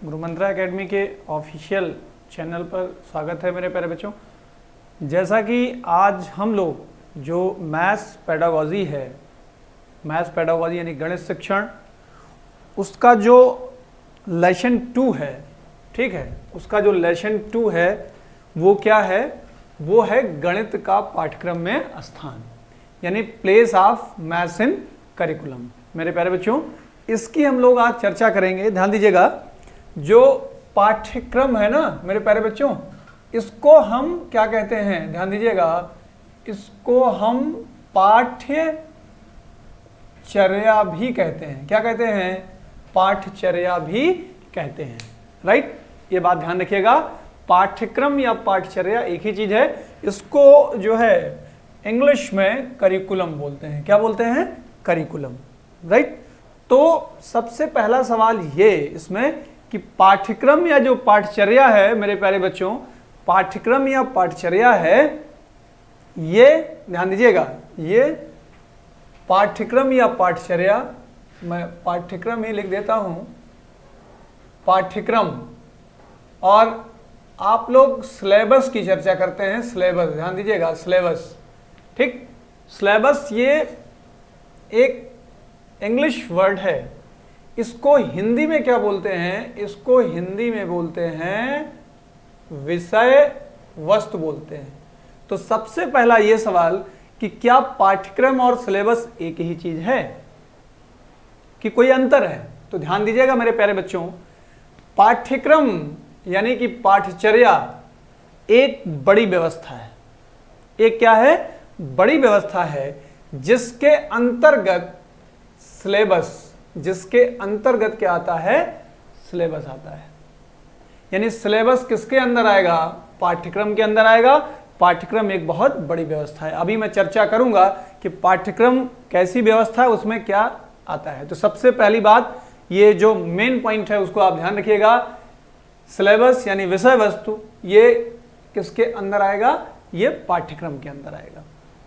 गुरु मंत्रा academy के official channel पर स्वागत है मेरे प्यारे बच्चों। जैसा कि आज हम लोग जो मैथ्स पेडागोजी है, मैथ्स पेडागोजी यानी गणित शिक्षण, उसका जो लेसन 2 है, ठीक है, उसका जो लेसन 2 है वो क्या है, वो है गणित का पाठ्यक्रम में स्थान, यानी place of maths in curriculum. मेरे प्यारे बच्चों, इसकी हम लोग आज चर्चा करेंगे। ध्यान दीजिएगा, जो पाठ्यक्रम है ना मेरे प्यारे बच्चों, इसको हम क्या कहते हैं, ध्यान दीजिएगा, इसको हम पाठ्यचर्या भी कहते हैं। क्या कहते हैं? पाठ्यचर्या भी कहते हैं। राइट, ये बात ध्यान रखिएगा, पाठ्यक्रम या पाठ्यचर्या एक ही चीज है। इसको जो है इंग्लिश में करिकुलम बोलते हैं। क्या बोलते हैं? करिकुलम। राइट, तो सबसे पहला सवाल ये इसमें कि पाठ्यक्रम या जो पाठ्यचर्या है मेरे प्यारे बच्चों, पाठ्यक्रम या पाठ्यचर्या है, ये ध्यान दीजिएगा, ये पाठ्यक्रम या पाठ्यचर्या, मैं पाठ्यक्रम ही लिख देता हूं, पाठ्यक्रम। और आप लोग सिलेबस की चर्चा करते हैं, सिलेबस, ध्यान दीजिएगा, सिलेबस, ठीक। सिलेबस ये एक इंग्लिश वर्ड है। इसको हिंदी में क्या बोलते हैं? इसको हिंदी में बोलते हैं विषय वस्तु बोलते हैं। तो सबसे पहला ये सवाल कि क्या पाठ्यक्रम और सिलेबस एक ही चीज है कि कोई अंतर है? तो ध्यान दीजिएगा मेरे प्यारे बच्चों, पाठ्यक्रम यानी कि पाठ्यचर्या एक बड़ी व्यवस्था है। एक क्या है? बड़ी व्यवस्था है, जिसके अंतर्गत सिलेबस, जिसके अंतर्गत क्या आता है? सिलेबस आता है। यानी सिलेबस किसके अंदर आएगा? पाठ्यक्रम के अंदर आएगा। पाठ्यक्रम एक बहुत बड़ी व्यवस्था है। अभी मैं चर्चा करूंगा कि पाठ्यक्रम कैसी व्यवस्था है, उसमें क्या आता है। तो सबसे पहली बात, ये जो मेन पॉइंट है उसको आप ध्यान रखिएगा, सिलेबस यानी विषय वस्तु, ये किसके अंदर आएगा? ये पाठ्यक्रम के अंदर आएगा।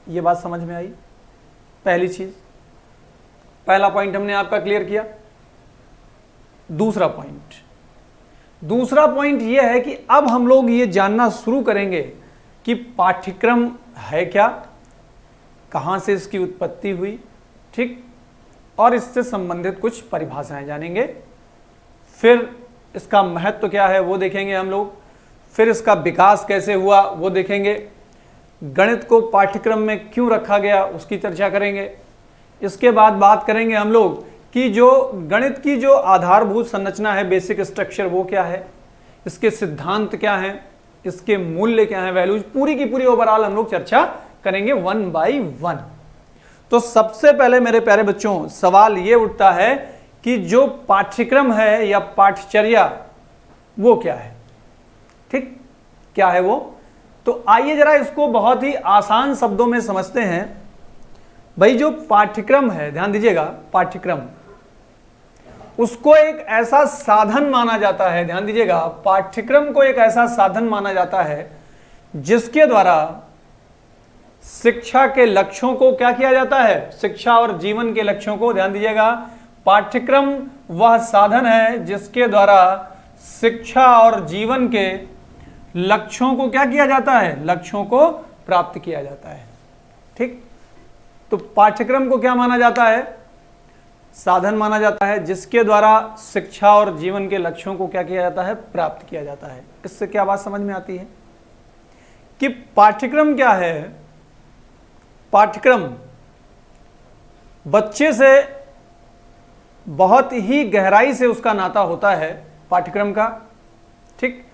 ये बात समझ में आई? पहली चीज, पहला पॉइंट हमने आपका क्लियर किया। दूसरा पॉइंट यह है कि अब हम लोग ये जानना शुरू करेंगे कि पाठ्यक्रम है क्या, कहां से इसकी उत्पत्ति हुई, ठीक, और इससे संबंधित कुछ परिभाषाएं जानेंगे। फिर इसका महत्व क्या है वो देखेंगे हम लोग। फिर इसका विकास कैसे हुआ वो देखेंगे। गणित को पाठ्यक्रम में क्यों रखा गया उसकी चर्चा करेंगे। इसके बाद बात करेंगे हम लोग कि जो गणित की जो आधारभूत संरचना है, बेसिक स्ट्रक्चर, वो क्या है, इसके सिद्धांत क्या हैं, इसके मूल्य क्या हैं, वैल्यूज, पूरी की पूरी ओवरऑल हम लोग चर्चा करेंगे 1 बाय 1। तो सबसे पहले मेरे प्यारे बच्चों सवाल ये उठता है कि जो पाठ्यक्रम है या पाठ्यचर्या वो क्या है, ठीक, क्या है वो। तो आइए जरा इसको बहुत ही आसान शब्दों में समझते हैं। भाई जो पाठ्यक्रम है, ध्यान दीजिएगा, पाठ्यक्रम, उसको एक ऐसा साधन माना जाता है, ध्यान दीजिएगा, पाठ्यक्रम को एक ऐसा साधन माना जाता है जिसके द्वारा शिक्षा के लक्ष्यों को क्या किया जाता है? शिक्षा और जीवन के लक्ष्यों को, ध्यान दीजिएगा, पाठ्यक्रम वह साधन है जिसके द्वारा शिक्षा और जीवन के लक्ष्यों को क्या किया जाता है? लक्ष्यों को प्राप्त किया जाता है, ठीक। तो पाठ्यक्रम को क्या माना जाता है? साधन माना जाता है जिसके द्वारा शिक्षा और जीवन के लक्ष्यों को क्या किया जाता है? प्राप्त किया जाता है। इससे क्या बात समझ में आती है कि पाठ्यक्रम क्या है? पाठ्यक्रम बच्चे से बहुत ही गहराई से उसका नाता होता है, पाठ्यक्रम का, ठीक।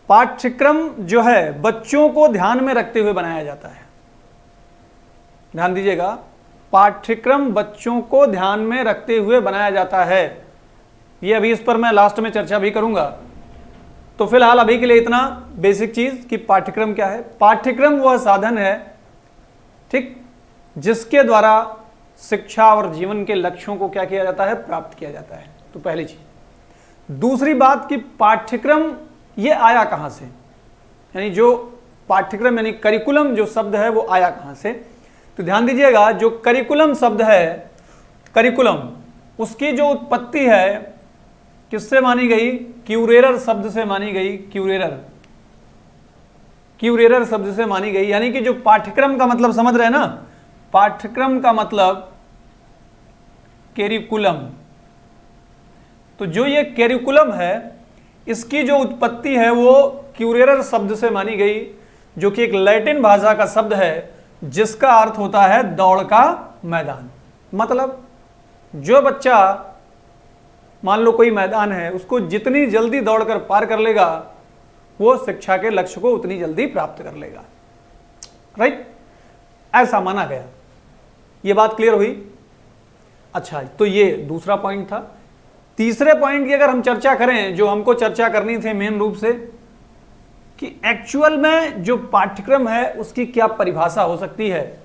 पाठ्यक्रम जो है बच्चों को ध्यान में रखते हुए बनाया जाता है। ध्यान दीजिएगा, पाठ्यक्रम बच्चों को ध्यान में रखते हुए बनाया जाता है। ये अभी इस पर मैं लास्ट में चर्चा भी करूंगा। तो फिलहाल अभी के लिए इतना बेसिक चीज कि पाठ्यक्रम क्या है। पाठ्यक्रम वह साधन है, ठीक, जिसके द्वारा शिक्षा और जीवन के लक्ष्यों को क्या किया जाता है? प्राप्त किया जाता है। तो पहली चीज। दूसरी बात कि पाठ्यक्रम ये आया कहां से, यानी जो पाठ्यक्रम यानी करिकुलम जो शब्द है वो आया कहां से। तो ध्यान दीजिएगा, जो करिकुलम शब्द है, करिकुलम, उसकी जो उत्पत्ति है किससे मानी गई? क्यूरेरर शब्द से मानी गई। क्यूरेरर शब्द से मानी गई, यानी कि जो पाठ्यक्रम का मतलब समझ रहे हैं ना, पाठ्यक्रम का मतलब कैरिकुलम। तो जो ये कैरिकुलम है, इसकी जो उत्पत्ति है वो क्यूरेरर शब्द से मानी गई, जो कि एक लैटिन भाषा का शब्द है जिसका अर्थ होता है दौड़ का मैदान। मतलब जो बच्चा, मान लो कोई मैदान है, उसको जितनी जल्दी दौड़कर पार कर लेगा वो शिक्षा के लक्ष्य को उतनी जल्दी प्राप्त कर लेगा। राइट, ऐसा माना गया। ये बात क्लियर हुई? अच्छा, तो ये दूसरा पॉइंट था। तीसरे पॉइंट की अगर हम चर्चा करें, जो हमको चर्चा करनी थी मेन रूप से, कि एक्चुअल में जो पाठ्यक्रम है उसकी क्या परिभाषा हो सकती है,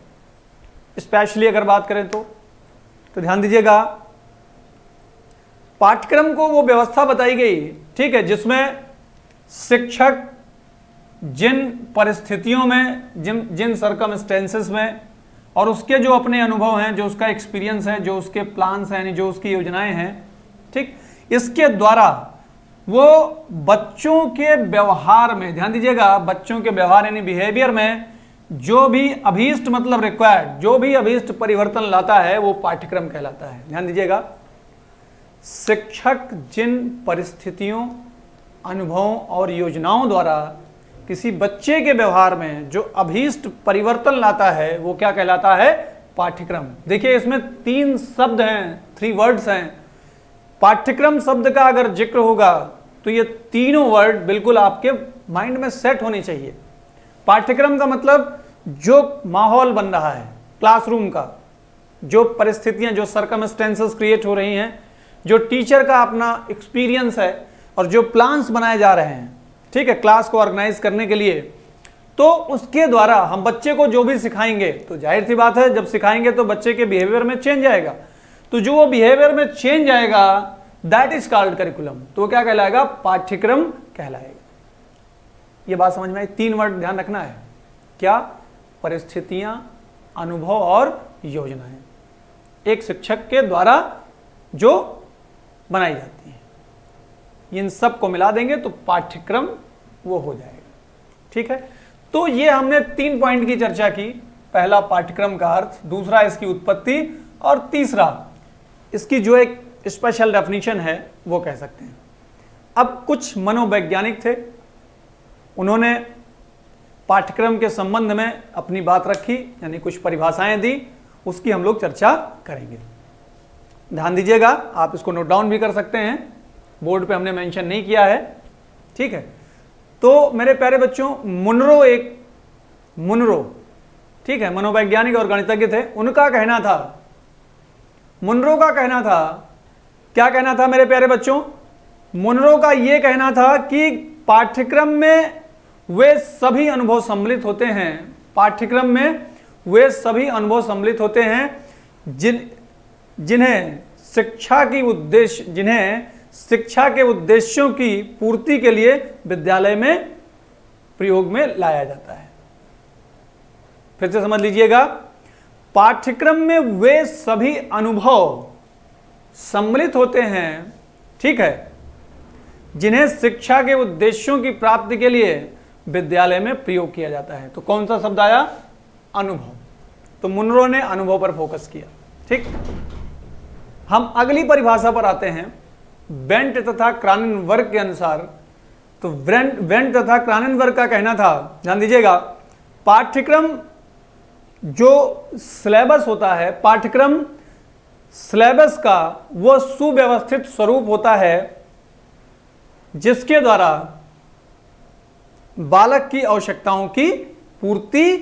स्पेशली अगर बात करें तो ध्यान दीजिएगा। पाठ्यक्रम को वो व्यवस्था बताई गई, ठीक है, जिसमें शिक्षक जिन परिस्थितियों में, जिन सर्कमस्टेंसेस में, और उसके जो अपने अनुभव हैं, जो उसका एक्सपीरियंस है, जो उसके प्लान्स हैं, जो उसकी योजनाएं हैं, ठीक, इसके द्वारा वो बच्चों के व्यवहार में, ध्यान दीजिएगा, बच्चों के व्यवहार यानी बिहेवियर में जो भी अभीष्ट मतलब रिक्वायर्ड, जो भी अभीष्ट परिवर्तन लाता है वो पाठ्यक्रम कहलाता है। ध्यान दीजिएगा, शिक्षक जिन परिस्थितियों, अनुभवों और योजनाओं द्वारा किसी बच्चे के व्यवहार में जो अभीष्ट परिवर्तन लाता है वो क्या कहलाता है? पाठ्यक्रम। देखिए इसमें 3 शब्द हैं, 3 वर्ड्स हैं। पाठ्यक्रम शब्द का अगर जिक्र होगा तो ये तीनों वर्ड बिल्कुल आपके माइंड में सेट होने चाहिए। पाठ्यक्रम का मतलब जो माहौल बन रहा है क्लासरूम का, जो परिस्थितियां, जो सर्कमस्टेंसेस क्रिएट हो रही हैं, जो टीचर का अपना एक्सपीरियंस है और जो प्लान्स बनाए जा रहे हैं, ठीक है, क्लास को ऑर्गेनाइज करने के लिए, तो उसके द्वारा हम बच्चे को जो भी सिखाएंगे, तो जाहिर सी बात है जब सिखाएंगे तो बच्चे के बिहेवियर में चेंज आएगा। तो जो वो बिहेवियर में चेंज आएगा दैट इज कॉल्ड करिकुलम। तो क्या कहलाएगा? पाठ्यक्रम कहलाएगा। ये बात समझ में आई? 3 वर्ड ध्यान रखना है। क्या? परिस्थितियां, अनुभव और योजनाएं, एक शिक्षक के द्वारा जो बनाई जाती हैं। इन सब को मिला देंगे तो पाठ्यक्रम वो हो जाएगा। ठीक है, तो ये हमने 3 पॉइंट की चर्चा की। पहला पाठ्यक्रम का अर्थ, दूसरा इसकी उत्पत्ति, और तीसरा इसकी जो एक स्पेशल डेफिनेशन है वो कह सकते हैं। अब कुछ मनोवैज्ञानिक थे, उन्होंने पाठ्यक्रम के संबंध में अपनी बात रखी, यानी कुछ परिभाषाएं दी, उसकी हम लोग चर्चा करेंगे। ध्यान दीजिएगा, आप इसको नोट डाउन भी कर सकते हैं, बोर्ड पे हमने मेंशन नहीं किया है। ठीक है, तो मेरे प्यारे बच्चों, मुनरो, ठीक है, मनोवैज्ञानिक और गणितज्ञ थे। उनका कहना था, मुनरो का कहना था, क्या कहना था मेरे प्यारे बच्चों? मुनरो का यह कहना था कि पाठ्यक्रम में वे सभी अनुभव सम्मिलित होते हैं, पाठ्यक्रम में वे सभी अनुभव सम्मिलित होते हैं जिन्हें शिक्षा के उद्देश्यों की पूर्ति के लिए विद्यालय में प्रयोग में लाया जाता है। फिर से समझ लीजिएगा, पाठ्यक्रम में वे सभी अनुभव सम्मिलित होते हैं, ठीक है, जिन्हें शिक्षा के उद्देश्यों की प्राप्ति के लिए विद्यालय में प्रयोग किया जाता है। तो कौन सा शब्द आया? अनुभव। तो मुनरो ने अनुभव पर फोकस किया। ठीक, हम अगली परिभाषा पर आते हैं। वेंट तथा क्राननबर्ग के अनुसार, तो वेंट तथा क्राननबर्ग का कहना था, ध्यान दीजिएगा, पाठ्यक्रम जो सिलेबस होता है, पाठ्यक्रम सिलेबस का वो सुव्यवस्थित स्वरूप होता है जिसके द्वारा बालक की आवश्यकताओं की पूर्ति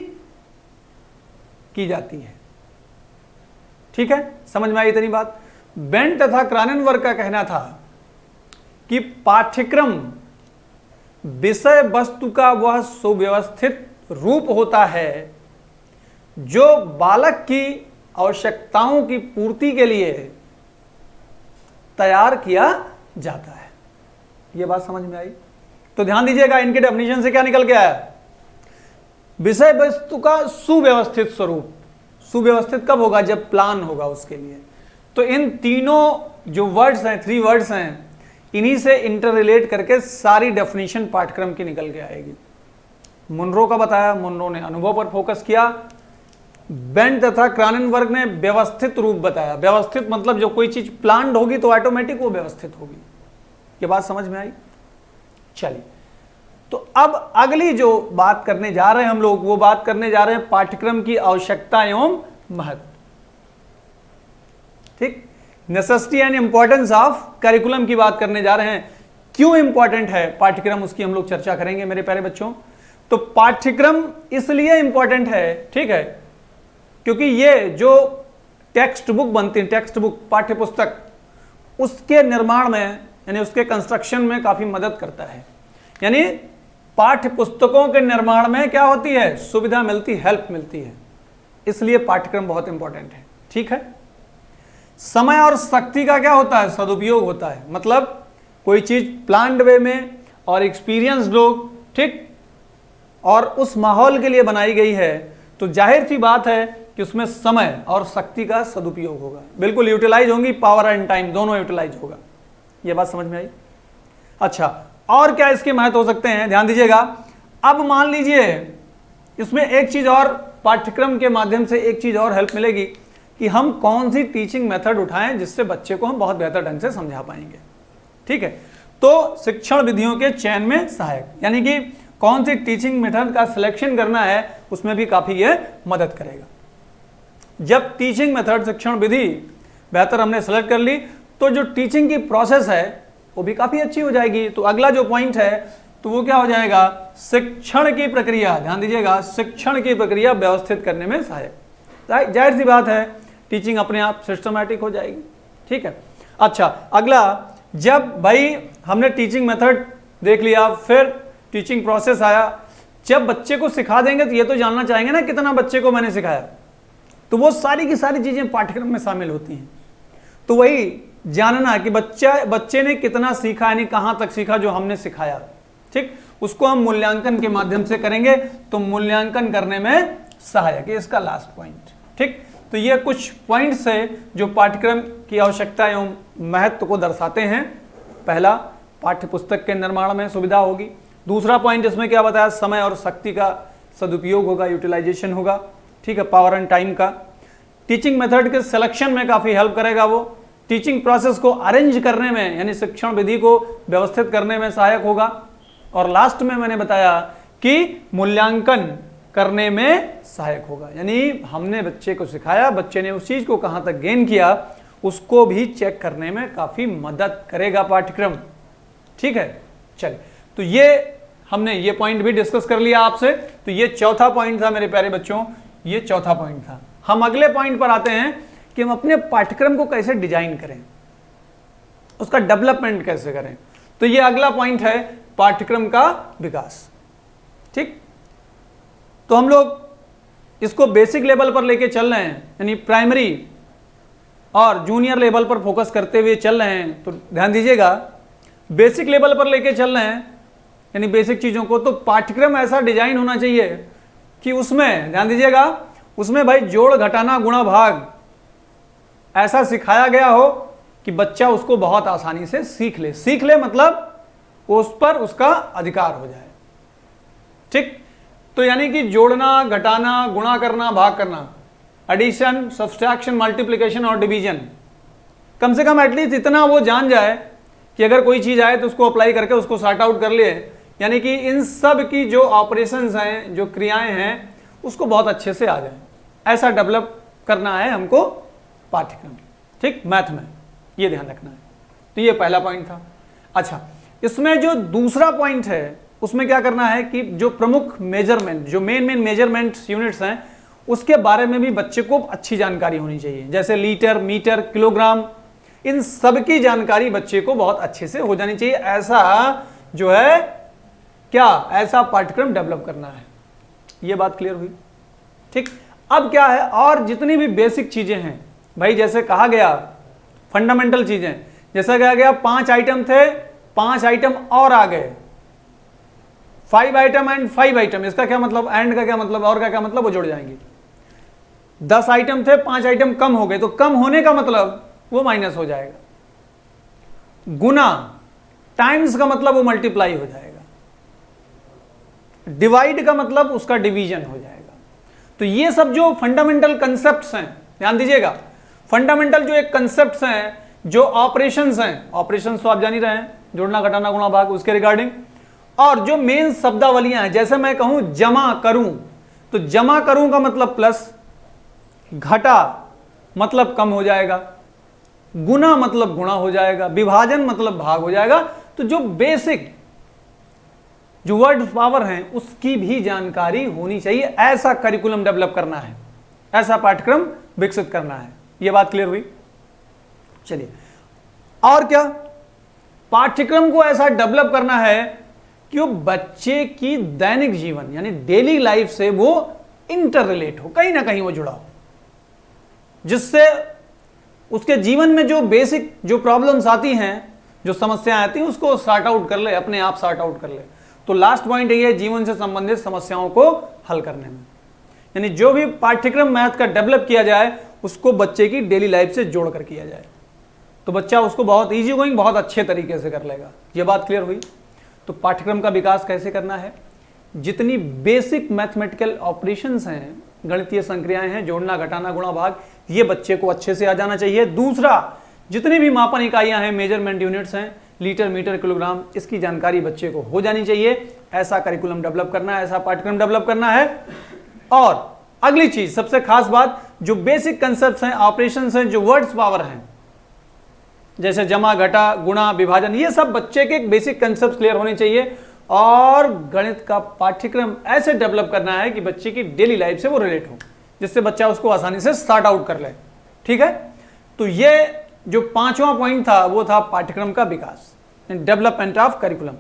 की जाती है। ठीक है, समझ में आई इतनी बात? बेंट तथा क्राननबर्ग का कहना था कि पाठ्यक्रम विषय वस्तु का वह सुव्यवस्थित रूप होता है जो बालक की आवश्यकताओं की पूर्ति के लिए तैयार किया जाता है। यह बात समझ में आई? तो ध्यान दीजिएगा, इनके डेफिनेशन से क्या निकल के आया? विषय वस्तु का सुव्यवस्थित स्वरूप। सुव्यवस्थित कब होगा? जब प्लान होगा उसके लिए। तो इन तीनों जो वर्ड्स हैं, 3 वर्ड्स हैं, इन्हीं से इंटर रिलेट करके सारी डेफिनेशन पाठ्यक्रम की निकल के आएगी। मुनरो का बताया, मुनरो ने अनुभव पर फोकस किया। बेंट तथा क्राननबर्ग ने व्यवस्थित रूप बताया। व्यवस्थित मतलब जो कोई चीज प्लान्ड होगी तो ऑटोमेटिक वो व्यवस्थित होगी। ये बात समझ में आई? चलिए, तो अब अगली जो बात करने जा रहे हैं हम लोग, वो बात करने जा रहे हैं पाठ्यक्रम की आवश्यकता एवं महत्व। ठीक, necessity and importance of curriculum की बात करने जा रहे हैं। क्यों इंपॉर्टेंट है पाठ्यक्रम, उसकी हम लोग चर्चा करेंगे मेरे प्यारे बच्चों। तो पाठ्यक्रम इसलिए इंपॉर्टेंट है, ठीक है, क्योंकि ये जो टेक्स्ट बुक बनती है, टेक्स्ट बुक पाठ्य पुस्तक, उसके निर्माण में यानी उसके कंस्ट्रक्शन में काफी मदद करता है। यानी पाठ्य पुस्तकों के निर्माण में क्या होती है, सुविधा मिलती, हेल्प मिलती है। इसलिए पाठ्यक्रम बहुत इंपॉर्टेंट है। ठीक है, समय और शक्ति का क्या होता है, सदुपयोग होता है। मतलब कोई चीज प्लान्ड वे में और एक्सपीरियंस लोग, ठीक, और उस माहौल के लिए बनाई गई है, तो जाहिर सी बात है कि उसमें समय और शक्ति का सदुपयोग होगा, बिल्कुल यूटिलाइज होंगी, पावर एंड टाइम दोनों यूटिलाइज होगा। यह बात समझ में आई? अच्छा, और क्या इसके महत्व हो सकते हैं, ध्यान दीजिएगा। अब मान लीजिए इसमें एक चीज और, पाठ्यक्रम के माध्यम से एक चीज और हेल्प मिलेगी कि हम कौन सी टीचिंग मेथड उठाएं जिससे बच्चे को हम बहुत बेहतर ढंग से समझा पाएंगे। ठीक है, तो शिक्षण विधियों के चयन में सहायक, यानी कि कौन सी टीचिंग मेथड का सिलेक्शन करना है, उसमें भी काफी यह मदद करेगा। जब टीचिंग मेथड, शिक्षण विधि बेहतर हमने सेलेक्ट कर ली, तो जो टीचिंग की प्रोसेस है वो भी काफी अच्छी हो जाएगी। तो अगला जो पॉइंट है तो वो क्या हो जाएगा, शिक्षण की प्रक्रिया, ध्यान दीजिएगा, शिक्षण की प्रक्रिया व्यवस्थित करने में सहायक। जाहिर सी बात है टीचिंग अपने आप सिस्टमैटिक हो जाएगी। ठीक है, अच्छा, अगला, जब भाई हमने टीचिंग मेथड देख लिया, फिर टीचिंग प्रोसेस आया, जब बच्चे को सिखा देंगे तो ये तो जानना चाहेंगे ना कितना बच्चे को मैंने सिखाया, तो वो सारी की सारी चीजें पाठ्यक्रम में शामिल होती हैं। तो वही जानना कि बच्चे ने कितना सीखा, यानी कहां तक सीखा जो हमने सिखाया। ठीक, उसको हम मूल्यांकन के माध्यम से करेंगे, तो मूल्यांकन करने में सहायक है इसका लास्ट पॉइंट। ठीक, तो ये कुछ पॉइंट्स है जो पाठ्यक्रम की आवश्यकता एवं महत्व को दर्शाते हैं। पहला, पाठ्य पुस्तक के निर्माण में सुविधा होगी। दूसरा पॉइंट इसमें क्या बताया, समय और शक्ति का सदुपयोग होगा, यूटिलाइजेशन होगा। ठीक है, पावर एंड टाइम का। टीचिंग मेथड के सिलेक्शन में काफी हेल्प करेगा वो। टीचिंग प्रोसेस को अरेंज करने में, यानी शिक्षण विधि को व्यवस्थित करने में सहायक होगा। और लास्ट में मैंने बताया कि मूल्यांकन करने में सहायक होगा, यानी हमने बच्चे को सिखाया, बच्चे ने उस चीज को कहां तक गेन किया, उसको भी चेक करने में काफी मदद करेगा पाठ्यक्रम। ठीक है, चलिए, तो ये हमने ये पॉइंट भी डिस्कस कर लिया आपसे। तो ये चौथा पॉइंट था मेरे प्यारे बच्चों, ये चौथा पॉइंट था। हम अगले पॉइंट पर आते हैं कि हम अपने पाठ्यक्रम को कैसे डिजाइन करें, उसका डेवलपमेंट कैसे करें। तो ये अगला पॉइंट है, पाठ्यक्रम का विकास। ठीक, तो हम लोग इसको बेसिक लेवल पर लेके चल रहे हैं, यानी प्राइमरी और जूनियर लेवल पर फोकस करते हुए चल रहे हैं। तो ध्यान दीजिएगा, बेसिक लेवल पर लेके चल रहे हैं, यानी बेसिक चीजों को। तो पाठ्यक्रम ऐसा डिजाइन होना चाहिए कि उसमें, ध्यान दीजिएगा, उसमें भाई जोड़, घटाना, गुणा, भाग ऐसा सिखाया गया हो कि बच्चा उसको बहुत आसानी से सीख ले मतलब उस पर उसका अधिकार हो जाए। ठीक, तो यानी कि जोड़ना, घटाना, गुणा करना, भाग करना, एडिशन, सब्सट्रैक्शन, मल्टीप्लिकेशन और डिवीजन, कम से कम एटलीस्ट इतना वो जान जाए कि अगर कोई चीज आए तो उसको अप्लाई करके उसको सॉर्ट आउट कर लिए। यानी कि इन सब की जो ऑपरेशंस हैं, जो क्रियाएं हैं, उसको बहुत अच्छे से आ जाए, ऐसा डेवलप करना है हमको पाठ्यक्रम। ठीक, मैथ में ये ध्यान रखना है। तो ये पहला पॉइंट था। अच्छा, इसमें जो दूसरा पॉइंट है उसमें क्या करना है कि जो प्रमुख मेजरमेंट, जो मेन मेजरमेंट यूनिट्स हैं, उसके बारे में भी बच्चे को अच्छी जानकारी होनी चाहिए। जैसे लीटर, मीटर, किलोग्राम, इन सब की जानकारी बच्चे को बहुत अच्छे से हो जानी चाहिए। ऐसा जो है क्या, ऐसा पाठ्यक्रम डेवलप करना है। ये बात क्लियर हुई? ठीक, अब क्या है, और जितनी भी बेसिक चीजें हैं भाई, जैसे कहा गया फंडामेंटल चीजें, जैसा कहा गया 5 आइटम थे, 5 आइटम और आ गए, 5 आइटम एंड 5 आइटम। इसका क्या मतलब, एंड का क्या मतलब, और का क्या मतलब, वो जुड़ जाएंगे। 10 आइटम थे, 5 आइटम कम हो गए, तो कम होने का मतलब वो माइनस हो जाएगा। गुना, टाइम्स का मतलब वो मल्टीप्लाई हो जाएगा, डिवाइड का मतलब उसका डिवीजन हो जाएगा। तो ये सब जो फंडामेंटल कंसेप्ट्स हैं, ध्यान दीजिएगा, फंडामेंटल जो एक कंसेप्ट्स हैं, जो ऑपरेशंस हैं, ऑपरेशंस तो आप जान ही रहे हैं, जोड़ना घटाना गुणा भाग, उसके रिगार्डिंग, और जो मेन शब्दावलियां हैं, जैसे मैं कहूं जमा करूं, तो जमा करूं का मतलब प्लस, घटा मतलब कम हो जाएगा, गुना मतलब गुणा हो जाएगा, विभाजन मतलब भाग हो जाएगा। तो जो बेसिक जो वर्ड पावर हैं उसकी भी जानकारी होनी चाहिए। ऐसा करिकुलम डेवलप करना है, ऐसा पाठ्यक्रम विकसित करना है। यह बात क्लियर हुई? चलिए, और क्या पाठ्यक्रम को ऐसा डेवलप करना है कि वो बच्चे की दैनिक जीवन यानी डेली लाइफ से वो इंटर रिलेट हो, कहीं ना कहीं वो जुड़ा हो, जिससे उसके जीवन में जो बेसिक जो प्रॉब्लम्स आती हैं, जो समस्याएं आती हैं, उसको सॉर्ट आउट कर ले, अपने आप सॉर्ट आउट कर ले। तो लास्ट पॉइंट ये है जीवन से संबंधित समस्याओं को हल करने में, यानी जो भी पाठ्यक्रम मैथ का डेवलप किया जाए उसको बच्चे की डेली लाइफ से जोड़ कर किया जाए, तो बच्चा उसको बहुत इजी गोइंग, बहुत अच्छे तरीके से कर लेगा। ये बात क्लियर हुई? तो पाठ्यक्रम का विकास कैसे करना है? जितनी बेसिक मैथमेटिकल ऑपरेशंस हैं, गणितीय संक्रियाएं हैं, जोड़ना घटाना गुणा भाग, ये बच्चे को अच्छे से आ जाना चाहिए। दूसरा, जितनी भी मापन इकाइयां हैं, मेजरमेंट यूनिट्स हैं, लीटर मीटर किलोग्राम, इसकी जानकारी बच्चे को हो जानी चाहिए। ऐसा करिकुलम डेवलप करना है, ऐसा पाठ्यक्रम डेवलप करना है। और अगली चीज, सबसे खास बात, जो बेसिक कंसेप्ट्स हैं, ऑपरेशंस हैं, जो वर्ड्स पावर हैं, जैसे जमा घटा गुणा विभाजन, ये सब बच्चे के बेसिक कंसेप्ट क्लियर होने चाहिए। और गणित का पाठ्यक्रम ऐसे डेवलप करना है कि बच्चे की डेली लाइफ से वो रिलेट हो, जिससे बच्चा उसको आसानी से सॉर्ट आउट कर ले। ठीक है? तो ये जो पांचवा पॉइंट था वो था पाठ्यक्रम का विकास, डेवलपमेंट ऑफ करिकुलम।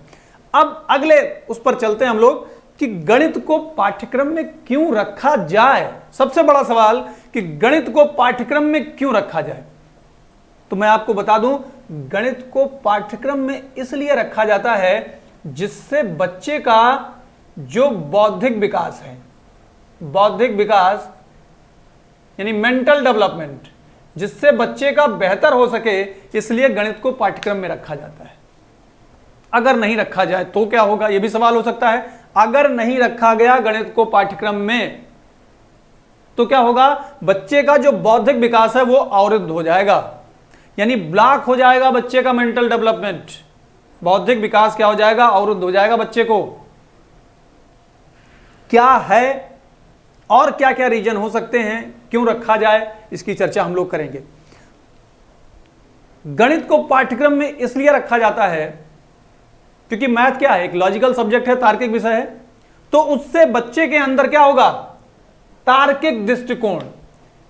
अब अगले उस पर चलते हैं हम लोग कि गणित को पाठ्यक्रम में क्यों रखा जाए। सबसे बड़ा सवाल कि गणित को पाठ्यक्रम में क्यों रखा जाए। तो मैं आपको बता दूं, गणित को पाठ्यक्रम में इसलिए रखा जाता है जिससे बच्चे का जो बौद्धिक विकास है, बौद्धिक विकास यानी मेंटल डेवलपमेंट, जिससे बच्चे का बेहतर हो सके, इसलिए गणित को पाठ्यक्रम में रखा जाता है। अगर नहीं रखा जाए तो क्या होगा, यह भी सवाल हो सकता है। अगर नहीं रखा गया गणित को पाठ्यक्रम में तो क्या होगा, बच्चे का जो बौद्धिक विकास है वो अवरुद्ध हो जाएगा, यानी ब्लॉक हो जाएगा बच्चे का मेंटल डेवलपमेंट। बौद्धिक विकास क्या हो जाएगा, अवरुद्ध हो जाएगा बच्चे को। क्या है और क्या क्या रीजन हो सकते हैं, क्यों रखा जाए, इसकी चर्चा हम लोग करेंगे। गणित को पाठ्यक्रम में इसलिए रखा जाता है क्योंकि मैथ क्या है, एक लॉजिकल सब्जेक्ट है, तार्किक विषय है। तो उससे बच्चे के अंदर क्या होगा, तार्किक दृष्टिकोण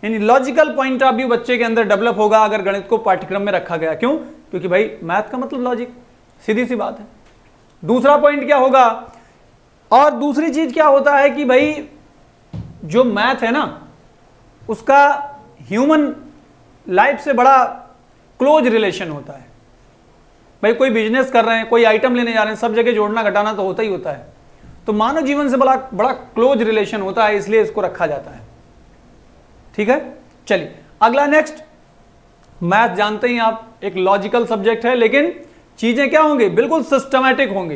यानी लॉजिकल पॉइंट ऑफ व्यू बच्चे के अंदर डेवलप होगा अगर गणित को पाठ्यक्रम में रखा गया। क्यों? क्योंकि भाई मैथ का मतलब लॉजिक, सीधी सी बात है। दूसरा पॉइंट क्या होगा, और दूसरी चीज क्या होता है कि भाई जो मैथ है ना, उसका ह्यूमन लाइफ से बड़ा क्लोज रिलेशन होता है। भाई कोई बिजनेस कर रहे हैं, कोई आइटम लेने जा रहे हैं, सब जगह जोड़ना घटाना तो होता ही होता है। तो मानव जीवन से बड़ा क्लोज रिलेशन होता है, इसलिए इसको रखा जाता है। ठीक है? चलिए अगला, नेक्स्ट, मैथ जानते ही आप एक लॉजिकल सब्जेक्ट है, लेकिन चीजें क्या होंगी, बिल्कुल सिस्टमैटिक होंगी,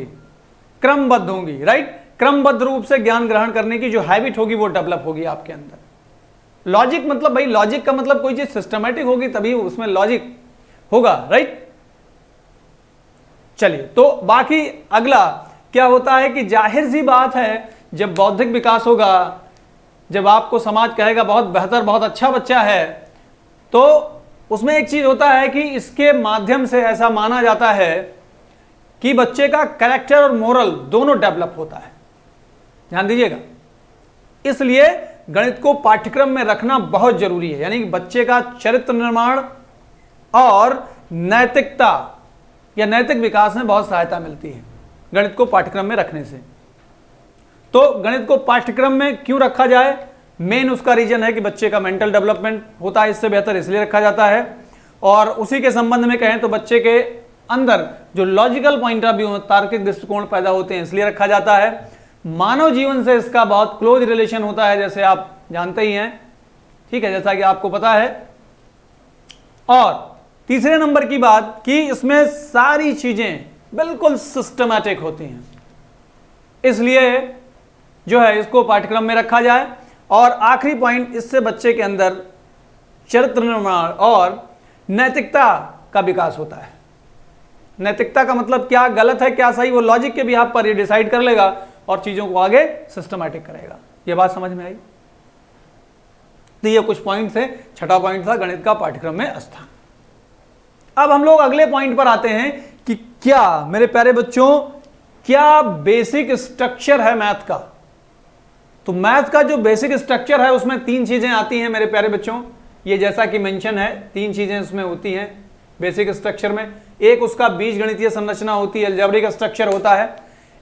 क्रमबद्ध होंगी। राइट? क्रमबद्ध रूप से ज्ञान ग्रहण करने की जो हैबिट होगी वो डेवलप होगी आपके अंदर। लॉजिक मतलब भाई, लॉजिक का मतलब कोई चीज सिस्टमैटिक होगी तभी उसमें लॉजिक होगा। राइट? चलिए, तो बाकी अगला क्या होता है कि जाहिर सी बात है, जब बौद्धिक विकास होगा, जब आपको समाज कहेगा बहुत बेहतर, बहुत अच्छा बच्चा है, तो उसमें एक चीज होता है कि इसके माध्यम से ऐसा माना जाता है कि बच्चे का कैरेक्टर और मोरल दोनों डेवलप होता है। ध्यान दीजिएगा, इसलिए गणित को पाठ्यक्रम में रखना बहुत जरूरी है, यानी कि बच्चे का चरित्र निर्माण और नैतिकता या नैतिक विकास में बहुत सहायता मिलती है गणित को पाठ्यक्रम में रखने से। तो गणित को पाठ्यक्रम में क्यों रखा जाए, मेन उसका रीजन है कि बच्चे का मेंटल डेवलपमेंट होता है, इससे बेहतर इसलिए रखा जाता है। और उसी के संबंध में कहें तो बच्चे के अंदर जो लॉजिकल पॉइंट ऑफ व्यू, तार्किक दृष्टिकोण पैदा होते हैं, इसलिए रखा जाता है। मानव जीवन से इसका बहुत क्लोज रिलेशन होता है, जैसे आप जानते ही हैं। ठीक है, जैसा कि आपको पता है। और तीसरे नंबर की बात कि इसमें सारी चीजें बिल्कुल सिस्टमैटिक होती हैं, इसलिए जो है इसको पाठ्यक्रम में रखा जाए। और आखिरी पॉइंट, इससे बच्चे के अंदर चरित्र निर्माण और नैतिकता का विकास होता है। नैतिकता का मतलब क्या गलत है क्या सही, वो लॉजिक के बिहाफ पर ये डिसाइड कर लेगा और चीजों को आगे सिस्टमैटिक करेगा। ये बात समझ में आई? तो ये कुछ पॉइंट्स है। छठा पॉइंट था गणित का पाठ्यक्रम में स्थान। अब हम लोग अगले पॉइंट पर आते हैं कि क्या मेरे प्यारे बच्चों, क्या बेसिक स्ट्रक्चर है मैथ का। तो मैथ का जो बेसिक स्ट्रक्चर है उसमें तीन चीजें आती हैं मेरे प्यारे बच्चों। ये जैसा कि मेंशन है, तीन चीजें उसमें होती हैं बेसिक स्ट्रक्चर में। एक उसका बीजगणितीय संरचना होती है, अलजेब्रिक स्ट्रक्चर होता है।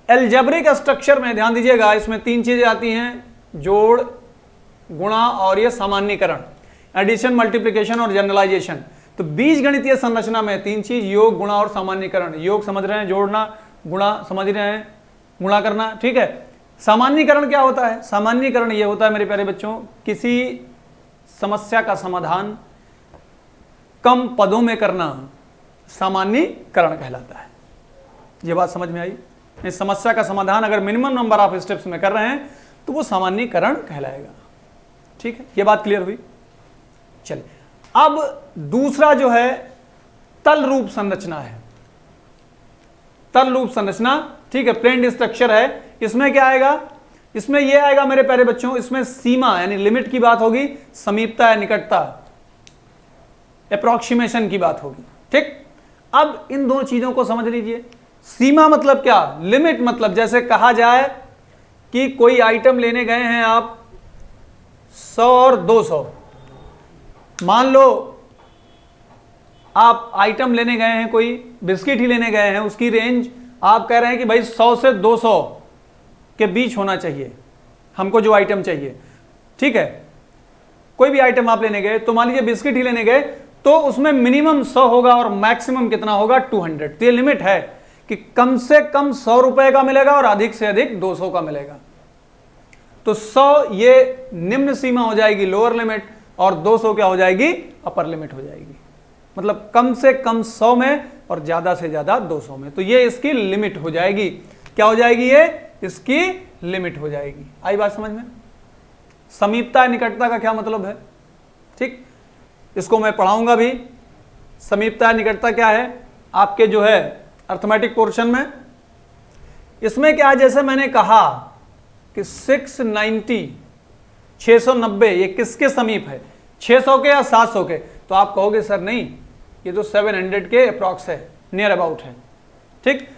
अलजेब्रिक स्ट्रक्चर में ध्यान दीजिएगा, इसमें तीन चीजें आती हैं, जोड़, गुणा और ये सामान्यीकरण, एडिशन, मल्टीप्लिकेशन और जनरलाइजेशन। तो बीजगणितीय संरचना में तीन चीज, योग, गुणा और सामान्यीकरण। योग समझ रहे हैं, जोड़ना, गुणा समझ रहे हैं, गुणा करना, ठीक है। सामान्यीकरण क्या होता है? सामान्यीकरण ये होता है मेरे प्यारे बच्चों, किसी समस्या का समाधान कम पदों में करना सामान्यीकरण कहलाता है। ये बात समझ में आई? इस समस्या का समाधान अगर मिनिमम नंबर ऑफ स्टेप्स में कर रहे हैं तो वो सामान्यीकरण कहलाएगा। ठीक है, ये बात क्लियर हुई? चलिए, अब दूसरा जो है तल रूप संरचना है। तल रूप संरचना, ठीक है, प्लेन स्ट्रक्चर है। इसमें क्या आएगा? इसमें यह आएगा मेरे प्यारे बच्चों, इसमें सीमा यानी लिमिट की बात होगी, समीपता या निकटता, अप्रोक्सीमेशन की बात होगी। ठीक, अब इन दोनों चीजों को समझ लीजिए। सीमा मतलब क्या? लिमिट मतलब जैसे कहा जाए कि कोई आइटम लेने गए हैं आप 100 और 200, मान लो आप आइटम लेने गए हैं, कोई बिस्किट ही लेने गए हैं, उसकी रेंज आप कह रहे हैं कि भाई 100 से 200 के बीच होना चाहिए हमको जो आइटम चाहिए। ठीक है, कोई भी आइटम आप लेने गए, तो मान लीजिए बिस्किट ही लेने गए, तो उसमें मिनिमम 100 होगा और मैक्सिमम कितना होगा? 200। तो ये लिमिट है कि कम से कम 100 रुपए का मिलेगा और अधिक से अधिक 200 का मिलेगा। तो 100 ये निम्न सीमा हो जाएगी, लोअर लिमिट, और 200 क्या हो जाएगी? अपर लिमिट हो जाएगी। मतलब कम से कम 100 में और ज्यादा से ज्यादा 200 में। तो ये इसकी लिमिट हो जाएगी। क्या हो जाएगी? ये इसकी लिमिट हो जाएगी। आई बात समझ में? समीपता निकटता का क्या मतलब है? ठीक, इसको मैं पढ़ाऊंगा भी। समीपता निकटता क्या है आपके जो है अर्थमेटिक पोर्शन में। इसमें क्या है, जैसे मैंने कहा कि 690 ये किसके समीप है? 600 के या 700 के? तो आप कहोगे सर नहीं, ये तो 700 के अप्रॉक्स है, नियर अबाउट है। ठीक,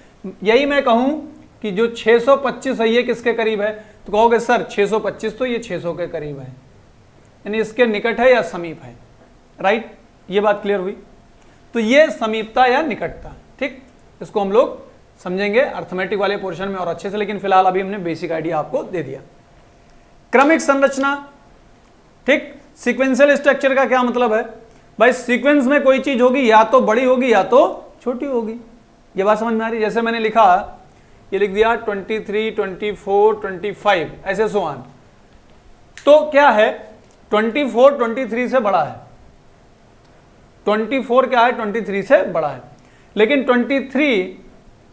यही मैं कहूं कि जो 625 है ये किसके करीब है? तो कहोगे सर 625 तो ये 600 के करीब है, यानी इसके निकट है या समीप है। राइट, ये बात क्लियर हुई? तो ये समीपता या निकटता। ठीक, इसको हम लोग समझेंगे अर्थमेटिक वाले पोर्शन में और अच्छे से, लेकिन फिलहाल अभी हमने बेसिक आइडिया आपको दे दिया। क्रमिक संरचना, ठीक, सीक्वेंशियल स्ट्रक्चर का क्या मतलब है? भाई सीक्वेंस में कोई चीज होगी, या तो बड़ी होगी या तो छोटी होगी। ये बात समझ में आ रही? जैसे मैंने लिखा, ये लिख दिया 23, 24, 25 ऐसे सो ऑन। तो क्या है? 24 23 से बड़ा है, 24 क्या है? 23 से बड़ा है, लेकिन 23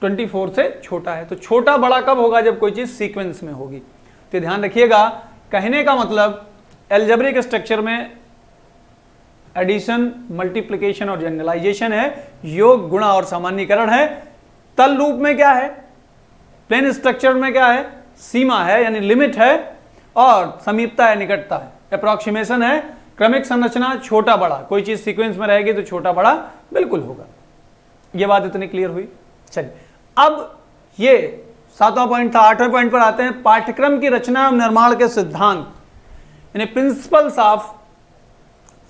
24 से छोटा है। तो छोटा बड़ा कब होगा? जब कोई चीज सीक्वेंस में होगी। तो ध्यान रखिएगा, कहने का मतलब अलजेब्रिक स्ट्रक्चर में एडिशन, मल्टीप्लिकेशन और जनरलाइजेशन है, योग, गुणा और सामान्यीकरण है। तल रूप में क्या है? प्लेन स्ट्रक्चर में क्या है? सीमा है यानी लिमिट है, और समीपता है, निकटता है, अप्रोक्सीमेशन है। क्रमिक संरचना छोटा बड़ा, कोई चीज सीक्वेंस में रहेगी तो छोटा बड़ा बिल्कुल होगा। यह बात इतनी क्लियर हुई? चलिए, अब ये 7वां पॉइंट था। 8वें पॉइंट पर आते हैं, पाठ्यक्रम की रचना एवं निर्माण के सिद्धांत, यानी principles of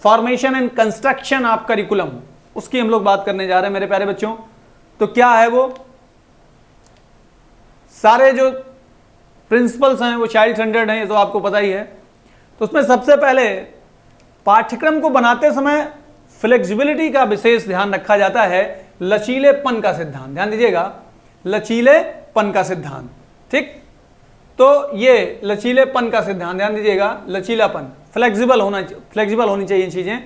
formation and construction of curriculum, उसकी हम लोग बात करने जा रहे हैं मेरे प्यारे बच्चों। तो क्या है वो? सारे जो प्रिंसिपल्स हैं वो चाइल्ड सेंटर्ड हैं, ये तो आपको पता ही है। तो उसमें सबसे पहले पाठ्यक्रम को बनाते समय फ्लेक्सिबिलिटी का विशेष ध्यान रखा जाता है, लचीलेपन का सिद्धांत। ध्यान दीजिएगा, लचीलेपन का सिद्धांत। ठीक, तो ये लचीलेपन का सिद्धांत, ध्यान दीजिएगा, लचीलापन, फ्लेक्सिबल होनी चाहिए चीजें।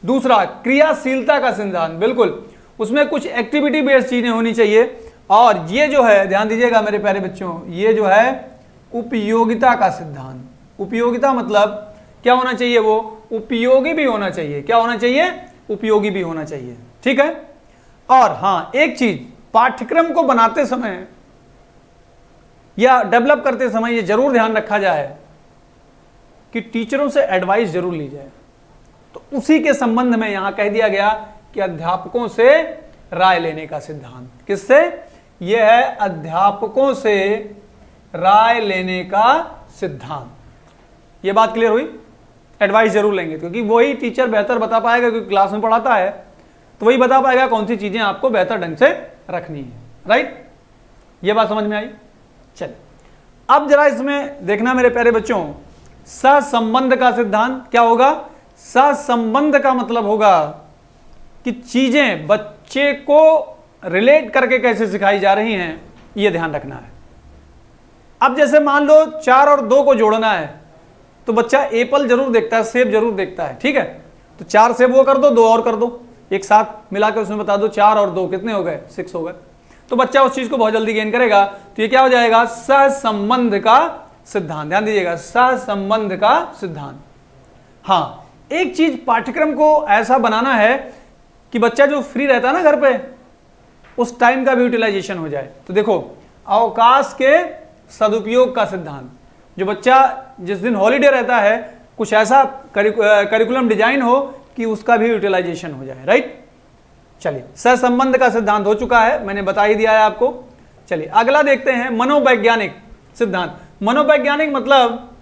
दूसरा, क्रियाशीलता का सिद्धांत, बिल्कुल उसमें कुछ एक्टिविटी बेस्ड चीजें होनी चाहिए। और ये जो है, ध्यान दीजिएगा मेरे प्यारे बच्चों, ये जो है उपयोगिता का सिद्धांत। उपयोगिता मतलब क्या होना चाहिए, वो उपयोगी भी होना चाहिए। क्या होना चाहिए, उपयोगी भी होना चाहिए, ठीक है। और हाँ, एक चीज पाठ्यक्रम को बनाते समय या डेवलप करते समय ये जरूर ध्यान रखा जाए कि टीचरों से एडवाइस जरूर ली जाए। तो उसी के संबंध में यहां कह दिया गया कि अध्यापकों से राय लेने का सिद्धांत। किससे, यह है अध्यापकों से राय लेने का सिद्धांत। यह बात क्लियर हुई, एडवाइस जरूर लेंगे क्योंकि वही टीचर बेहतर बता पाएगा, क्योंकि क्लास में पढ़ाता है तो वही बता पाएगा कौन सी चीजें आपको बेहतर ढंग से रखनी है। राइट, यह बात समझ में आई। चलिए अब जरा इसमें देखना मेरे प्यारे बच्चों, सहसंबंध का सिद्धांत क्या होगा। सहसंबंध का मतलब होगा कि चीजें बच्चे को रिलेट करके कैसे सिखाई जा रही हैं, यह ध्यान रखना है। अब जैसे मान लो 4 और 2 को जोड़ना है तो बच्चा एप्पल जरूर देखता है, सेब जरूर देखता है, ठीक है। तो 4 सेब वो कर दो, 2 और कर दो, एक साथ मिलाकर उसमें बता दो 4 और 2 कितने हो गए, 6 हो गए। तो बच्चा उस चीज को बहुत जल्दी गेन करेगा। तो ये क्या हो जाएगा, सहसंबंध का सिद्धांत। ध्यान दीजिएगा, सहसंबंध का सिद्धांत। हाँ, एक चीज पाठ्यक्रम को ऐसा बनाना है कि बच्चा जो फ्री रहता है ना घर पे, उस टाइम का भी यूटिलाइजेशन हो जाए। तो देखो, अवकाश के सदुपयोग का सिद्धांत। जो बच्चा जिस दिन हॉलीडे रहता है, कुछ ऐसा करिकुलम डिजाइन हो कि उसका भी यूटिलाइजेशन हो जाए। राइट, चलिए सहसंबंध का सिद्धांत हो चुका है, मैंने बता ही दिया है आपको। चलिए अगला देखते हैं, मनोवैज्ञानिक सिद्धांत। मनोवैज्ञानिक मतलब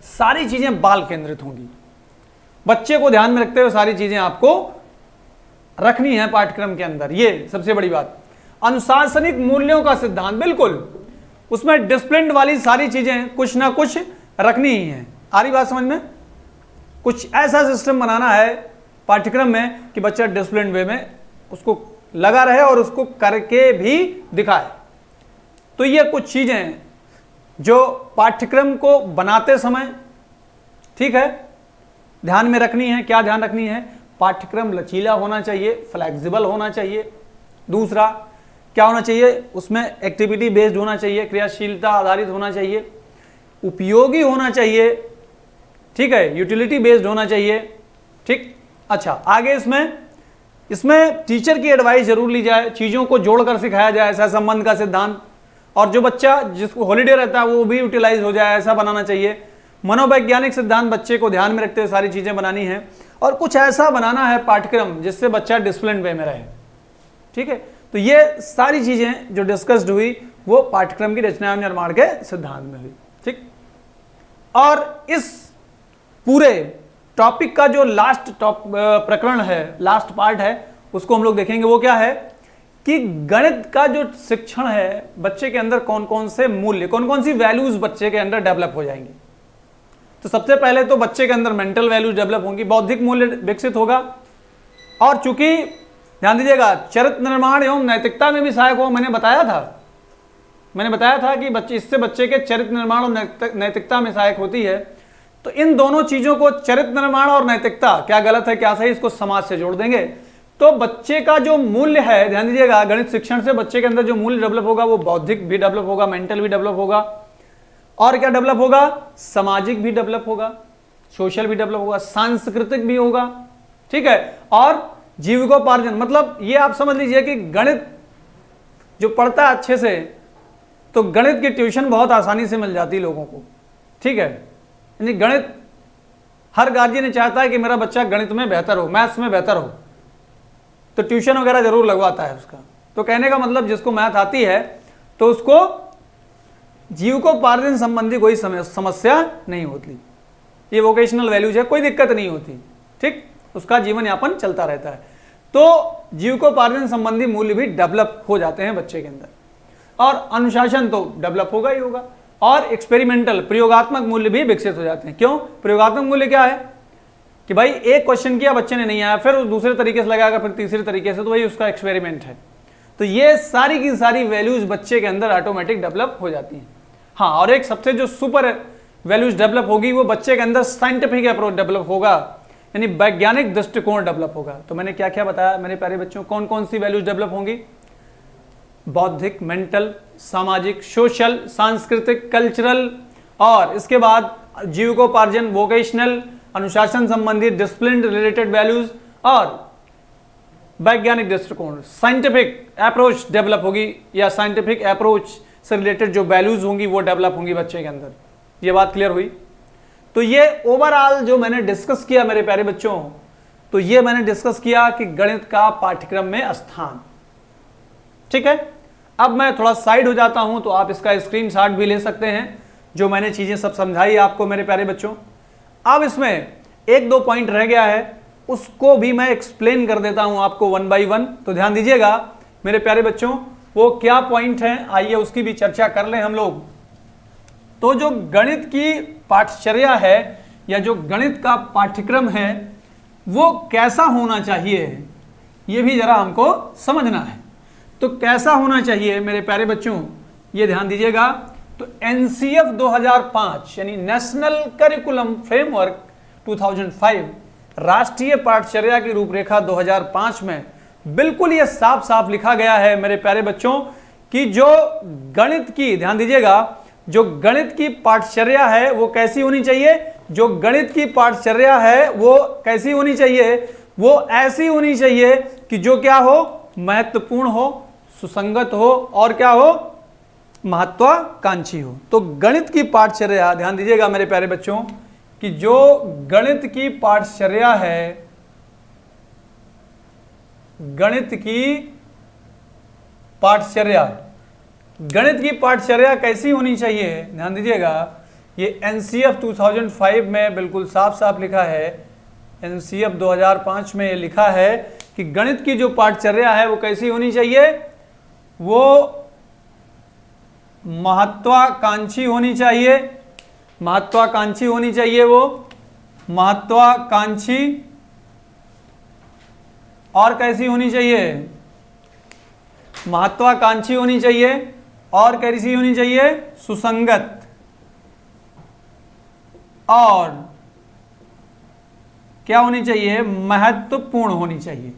सारी चीजें बाल केंद्रित होंगी, बच्चे को ध्यान में रखते हुए सारी चीजें आपको रखनी है पाठ्यक्रम के अंदर, ये सबसे बड़ी बात। अनुशासनिक मूल्यों का सिद्धांत, बिल्कुल उसमें डिसिप्लिन वाली सारी चीजें कुछ ना कुछ रखनी ही है। आ रही बात समझ में, कुछ ऐसा सिस्टम बनाना है पाठ्यक्रम में कि बच्चा डिसिप्लिन वे में उसको लगा रहे और उसको करके भी दिखाए। तो ये कुछ चीजें जो पाठ्यक्रम को बनाते समय, ठीक है, ध्यान में रखनी है। क्या ध्यान रखनी है, पाठ्यक्रम लचीला होना चाहिए, फ्लेक्सिबल होना चाहिए। दूसरा क्या होना चाहिए, उसमें एक्टिविटी बेस्ड होना चाहिए, क्रियाशीलता आधारित होना चाहिए, उपयोगी होना चाहिए, ठीक है, यूटिलिटी बेस्ड होना चाहिए। ठीक, अच्छा आगे इसमें टीचर की एडवाइस जरूर ली जाए, चीजों को जोड़कर सिखाया जाए, सहसंबंध का सिद्धांत। और जो बच्चा जिसको हॉलीडे रहता है वो भी यूटिलाइज हो जाए, ऐसा बनाना चाहिए। मनोवैज्ञानिक सिद्धांत, बच्चे को ध्यान में रखते हुए सारी चीजें बनानी है और कुछ ऐसा बनाना है पाठ्यक्रम जिससे बच्चा डिसिप्लिन वे में रहे। ठीक है, तो ये सारी चीजें जो डिस्कस्ड हुई वो पाठ्यक्रम की रचना एवं निर्माण के सिद्धांत में हुई। ठीक, और इस पूरे टॉपिक का जो लास्ट प्रकरण है, लास्ट पार्ट है, उसको हम लोग देखेंगे। वो क्या है कि गणित का जो शिक्षण है, बच्चे के अंदर कौन कौन से मूल्य, कौन कौन सी वैल्यूज बच्चे के अंदर डेवलप हो जाएंगी। तो सबसे पहले तो बच्चे के अंदर मेंटल वैल्यूज डेवलप होंगी, बौद्धिक मूल्य विकसित होगा। और चूंकि ध्यान दीजिएगा चरित्र निर्माण एवं नैतिकता में भी सहायक हो, मैंने बताया था कि इससे बच्चे के चरित्र निर्माण और नैतिकता में सहायक होती है। तो इन दोनों चीजों को, चरित्र निर्माण और नैतिकता, क्या गलत है क्या सही, इसको समाज से जोड़ देंगे। तो बच्चे का जो मूल्य है, ध्यान दीजिएगा, गणित शिक्षण से बच्चे के अंदर जो मूल्य डेवलप होगा वो बौद्धिक भी डेवलप होगा, मेंटल भी डेवलप होगा, और क्या डेवलप होगा, सामाजिक भी डेवलप होगा, सोशल भी डेवलप होगा, सांस्कृतिक भी होगा। ठीक है, और जीविकोपार्जन, मतलब ये आप समझ लीजिए कि गणित जो पढ़ता है अच्छे से, तो गणित की ट्यूशन बहुत आसानी से मिल जाती है लोगों को। ठीक है, यानी गणित, हर गार्जियन ने चाहता है कि मेरा बच्चा गणित में बेहतर हो, मैथ्स में बेहतर हो, तो ट्यूशन वगैरह जरूर लगवाता है उसका। तो कहने का मतलब जिसको मैथ आती है तो उसको जीविकोपार्जन संबंधी कोई समस्या नहीं होती, ये वोकेशनल वैल्यूज है, कोई दिक्कत नहीं होती। ठीक, उसका जीवन यापन चलता रहता है। तो जीविकोपार्जन संबंधी मूल्य भी डेवलप हो जाते हैं बच्चे के अंदर, और अनुशासन तो डेवलप होगा ही होगा, और एक्सपेरिमेंटल प्रयोगात्मक मूल्य भी विकसित हो जाते हैं। क्यों, प्रयोगात्मक मूल्य क्या है कि भाई एक क्वेश्चन किया, बच्चे ने नहीं आया, फिर दूसरे तरीके से लगाएगा, फिर तीसरे तरीके से, तो वही उसका एक्सपेरिमेंट है। तो ये सारी की सारी वैल्यूज बच्चे के अंदर ऑटोमेटिक डेवलप हो जाती हैं। हाँ, और एक सबसे जो सुपर वैल्यूज डेवलप होगी वो बच्चे के अंदर साइंटिफिक अप्रोच डेवलप होगा, यानी वैज्ञानिक दृष्टिकोण डेवलप होगा। तो मैंने क्या क्या बताया मेरे प्यारे बच्चों, कौन कौन सी वैल्यूज डेवलप होंगी, बौद्धिक, मेंटल, सामाजिक, सोशल, सांस्कृतिक, कल्चरल, और इसके बाद जीविकोपार्जन, वोकेशनल, अनुशासन संबंधी, डिसिप्लिन रिलेटेड वैल्यूज, और वैज्ञानिक दृष्टिकोण, साइंटिफिक अप्रोच डेवलप होगी, या साइंटिफिक अप्रोच से रिलेटेड जो वैल्यूज होंगी वो डेवलप होंगी बच्चे के अंदर। ये बात क्लियर हुई। तो ये ओवरऑल जो मैंने डिस्कस किया मेरे प्यारे बच्चों, तो ये मैंने डिस्कस किया कि गणित का पाठ्यक्रम में स्थान। ठीक है, अब मैं थोड़ा साइड हो जाता हूं, तो आप इसका स्क्रीनशॉट भी ले सकते हैं, जो मैंने चीजें सब समझाई आपको मेरे प्यारे बच्चों। अब इसमें एक दो पॉइंट रह गया है, उसको भी मैं एक्सप्लेन कर देता हूं आपको वन बाय वन। तो ध्यान दीजिएगा मेरे प्यारे बच्चों, वो क्या पॉइंट है, आइए उसकी भी चर्चा कर लें हम लोग। तो जो गणित की पाठचर्या है या जो गणित का पाठ्यक्रम है वो कैसा होना चाहिए, ये भी जरा हमको समझना है। तो कैसा होना चाहिए मेरे प्यारे बच्चों, ये ध्यान दीजिएगा। तो एनसीएफ 2005 यानी नेशनल करिकुलम फ्रेमवर्क 2005, राष्ट्रीय पाठचर्या की रूपरेखा 2005 में बिल्कुल ये साफ साफ लिखा गया है मेरे प्यारे बच्चों कि जो गणित की, ध्यान दीजिएगा, जो गणित की पाठचर्या है वो कैसी होनी चाहिए, जो गणित की पाठचर्या है वो कैसी होनी चाहिए, वो ऐसी होनी चाहिए कि जो क्या हो, महत्वपूर्ण हो, सुसंगत हो, और क्या हो, महत्वाकांक्षी हो। तो गणित की पाठचर्या, ध्यान दीजिएगा मेरे प्यारे बच्चों, कि जो गणित की पाठचर्या है, गणित की पाठचर्या, गणित की पाठचर्या कैसी होनी चाहिए, ध्यान दीजिएगा। ये एनसीएफ 2005 में बिल्कुल साफ साफ लिखा है, एनसीएफ 2005 में ये लिखा है कि गणित की जो पाठचर्या है वो कैसी होनी चाहिए, वो महत्वाकांक्षी होनी चाहिए, महत्वाकांक्षी होनी चाहिए, वो महत्वाकांक्षी, और कैसी होनी चाहिए, महत्वाकांक्षी होनी चाहिए, और कैसी होनी चाहिए, सुसंगत, और क्या होनी चाहिए, महत्वपूर्ण होनी चाहिए।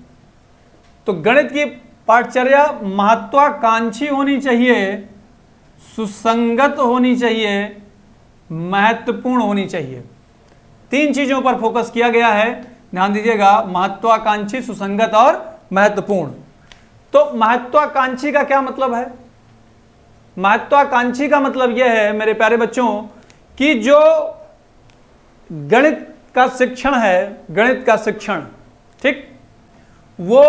तो गणित की पाठचर्या महत्वाकांक्षी होनी चाहिए, सुसंगत होनी चाहिए, महत्वपूर्ण होनी चाहिए। तीन चीजों पर फोकस किया गया है, ध्यान दीजिएगा, महत्वाकांक्षी, सुसंगत और महत्वपूर्ण। तो महत्वाकांक्षी का क्या मतलब है, महत्वाकांक्षी का मतलब यह है मेरे प्यारे बच्चों कि जो गणित का शिक्षण है, गणित का शिक्षण, ठीक, वो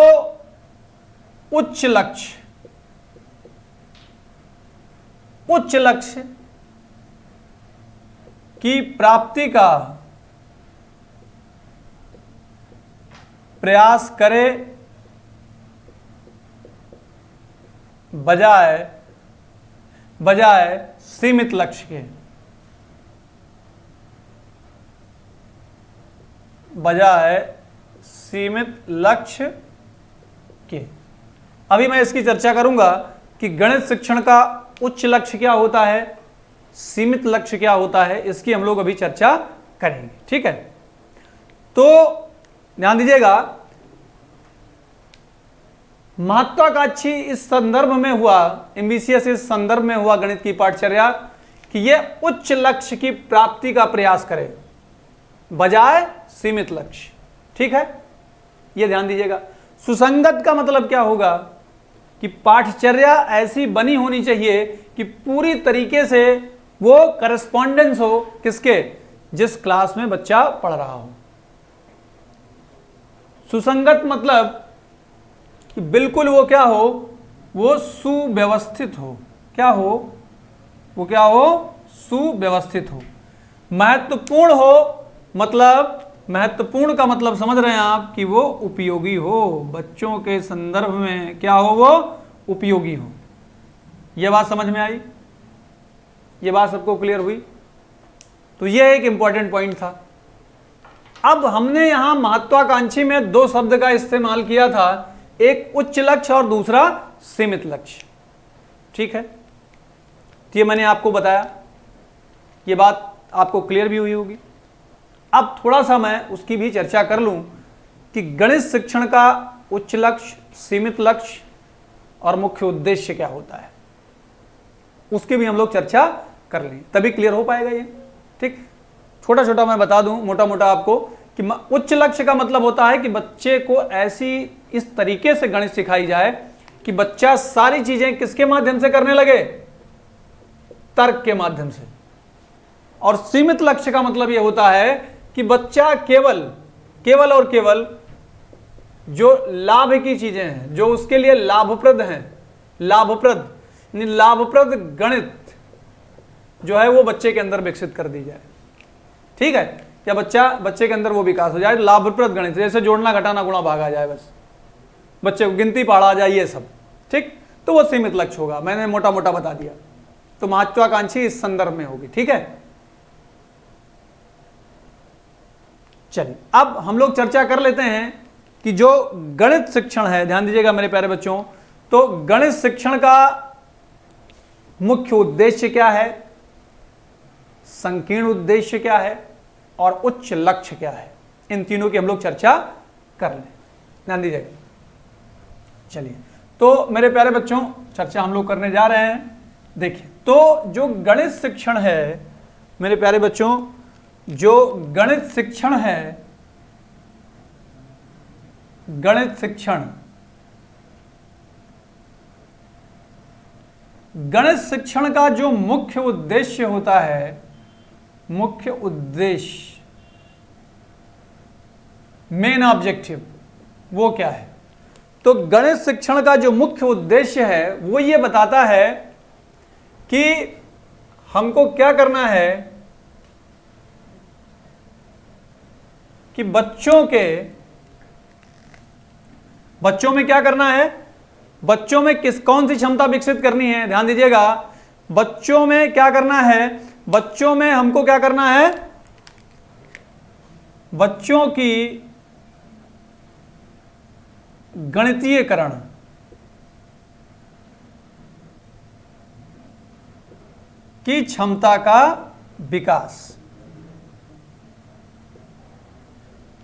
उच्च लक्ष्य, उच्च लक्ष्य की प्राप्ति का प्रयास करे, बजाय सीमित लक्ष्य के, बजाय सीमित लक्ष्य के। अभी मैं इसकी चर्चा करूंगा कि गणित शिक्षण का उच्च लक्ष्य क्या होता है, सीमित लक्ष्य क्या होता है, इसकी हम लोग अभी चर्चा करेंगे। ठीक है, तो ध्यान दीजिएगा, महत्वाकांक्षी इस संदर्भ में हुआ, एम्बिशियस इस संदर्भ में हुआ गणित की पाठचर्या कि यह उच्च लक्ष्य की प्राप्ति का प्रयास करे बजाय सीमित लक्ष्य। ठीक है, यह ध्यान दीजिएगा। सुसंगत का मतलब क्या होगा कि पाठचर्या ऐसी बनी होनी चाहिए कि पूरी तरीके से वो करस्पॉन्डेंस हो किसके, जिस क्लास में बच्चा पढ़ रहा हो। सुसंगत मतलब कि बिल्कुल वो क्या हो, वो सुव्यवस्थित हो, क्या हो, वो क्या हो, सुव्यवस्थित हो। महत्वपूर्ण हो मतलब, महत्वपूर्ण का मतलब समझ रहे हैं आप कि वो उपयोगी हो, बच्चों के संदर्भ में क्या हो, वो उपयोगी हो। ये बात समझ में आई, ये बात सबको क्लियर हुई। तो ये एक इंपॉर्टेंट पॉइंट था। अब हमने यहां महत्वाकांक्षी में दो शब्द का इस्तेमाल किया था, एक उच्च लक्ष्य और दूसरा सीमित लक्ष्य। ठीक है, तो ये मैंने आपको बताया, ये बात आपको क्लियर भी हुई होगी। अब थोड़ा सा मैं उसकी भी चर्चा कर लूं कि गणित शिक्षण का उच्च लक्ष्य, सीमित लक्ष्य और मुख्य उद्देश्य क्या होता है, उसकी भी हम लोग चर्चा कर लें, तभी क्लियर हो पाएगा ये। ठीक, छोटा छोटा मैं बता दूं मोटा मोटा आपको कि उच्च लक्ष्य का मतलब होता है कि बच्चे को ऐसी इस तरीके से गणित सिखाई जाए कि बच्चा सारी चीजें किसके माध्यम से करने लगे, तर्क के माध्यम से। और सीमित लक्ष्य का मतलब यह होता है कि बच्चा केवल और केवल जो लाभ की चीजें हैं, जो उसके लिए लाभप्रद हैं, लाभप्रद गणित जो है वो बच्चे के अंदर विकसित कर दी जाए। ठीक है, या बच्चे के अंदर वो विकास हो जाए, लाभप्रद गणित, जैसे जोड़ना घटाना गुणा भाग आ जाए, बस बच्चे को गिनती पढ़ा जाए, ये सब। ठीक, तो वो सीमित लक्ष्य होगा, मैंने मोटा मोटा बता दिया। तो महत्वाकांक्षी इस संदर्भ में होगी। ठीक है, चलिए अब हम लोग चर्चा कर लेते हैं कि जो गणित शिक्षण है, ध्यान दीजिएगा मेरे प्यारे बच्चों, तो गणित शिक्षण का मुख्य उद्देश्य क्या है, संकीर्ण उद्देश्य क्या है और उच्च लक्ष्य क्या है, इन तीनों की हम लोग चर्चा कर लें। ध्यान दीजिएगा। चलिए, तो मेरे प्यारे बच्चों चर्चा हम लोग करने जा रहे हैं। देखिए, तो जो गणित शिक्षण है मेरे प्यारे बच्चों, जो गणित शिक्षण है, गणित शिक्षण का जो मुख्य उद्देश्य होता है, मुख्य उद्देश्य, मेन ऑब्जेक्टिव, वो क्या है? तो गणित शिक्षण का जो मुख्य उद्देश्य है वो ये बताता है कि हमको क्या करना है कि बच्चों में क्या करना है, बच्चों में कौन सी क्षमता विकसित करनी है। ध्यान दीजिएगा, बच्चों में क्या करना है, बच्चों में हमको क्या करना है, बच्चों की गणितीयकरण की क्षमता का विकास।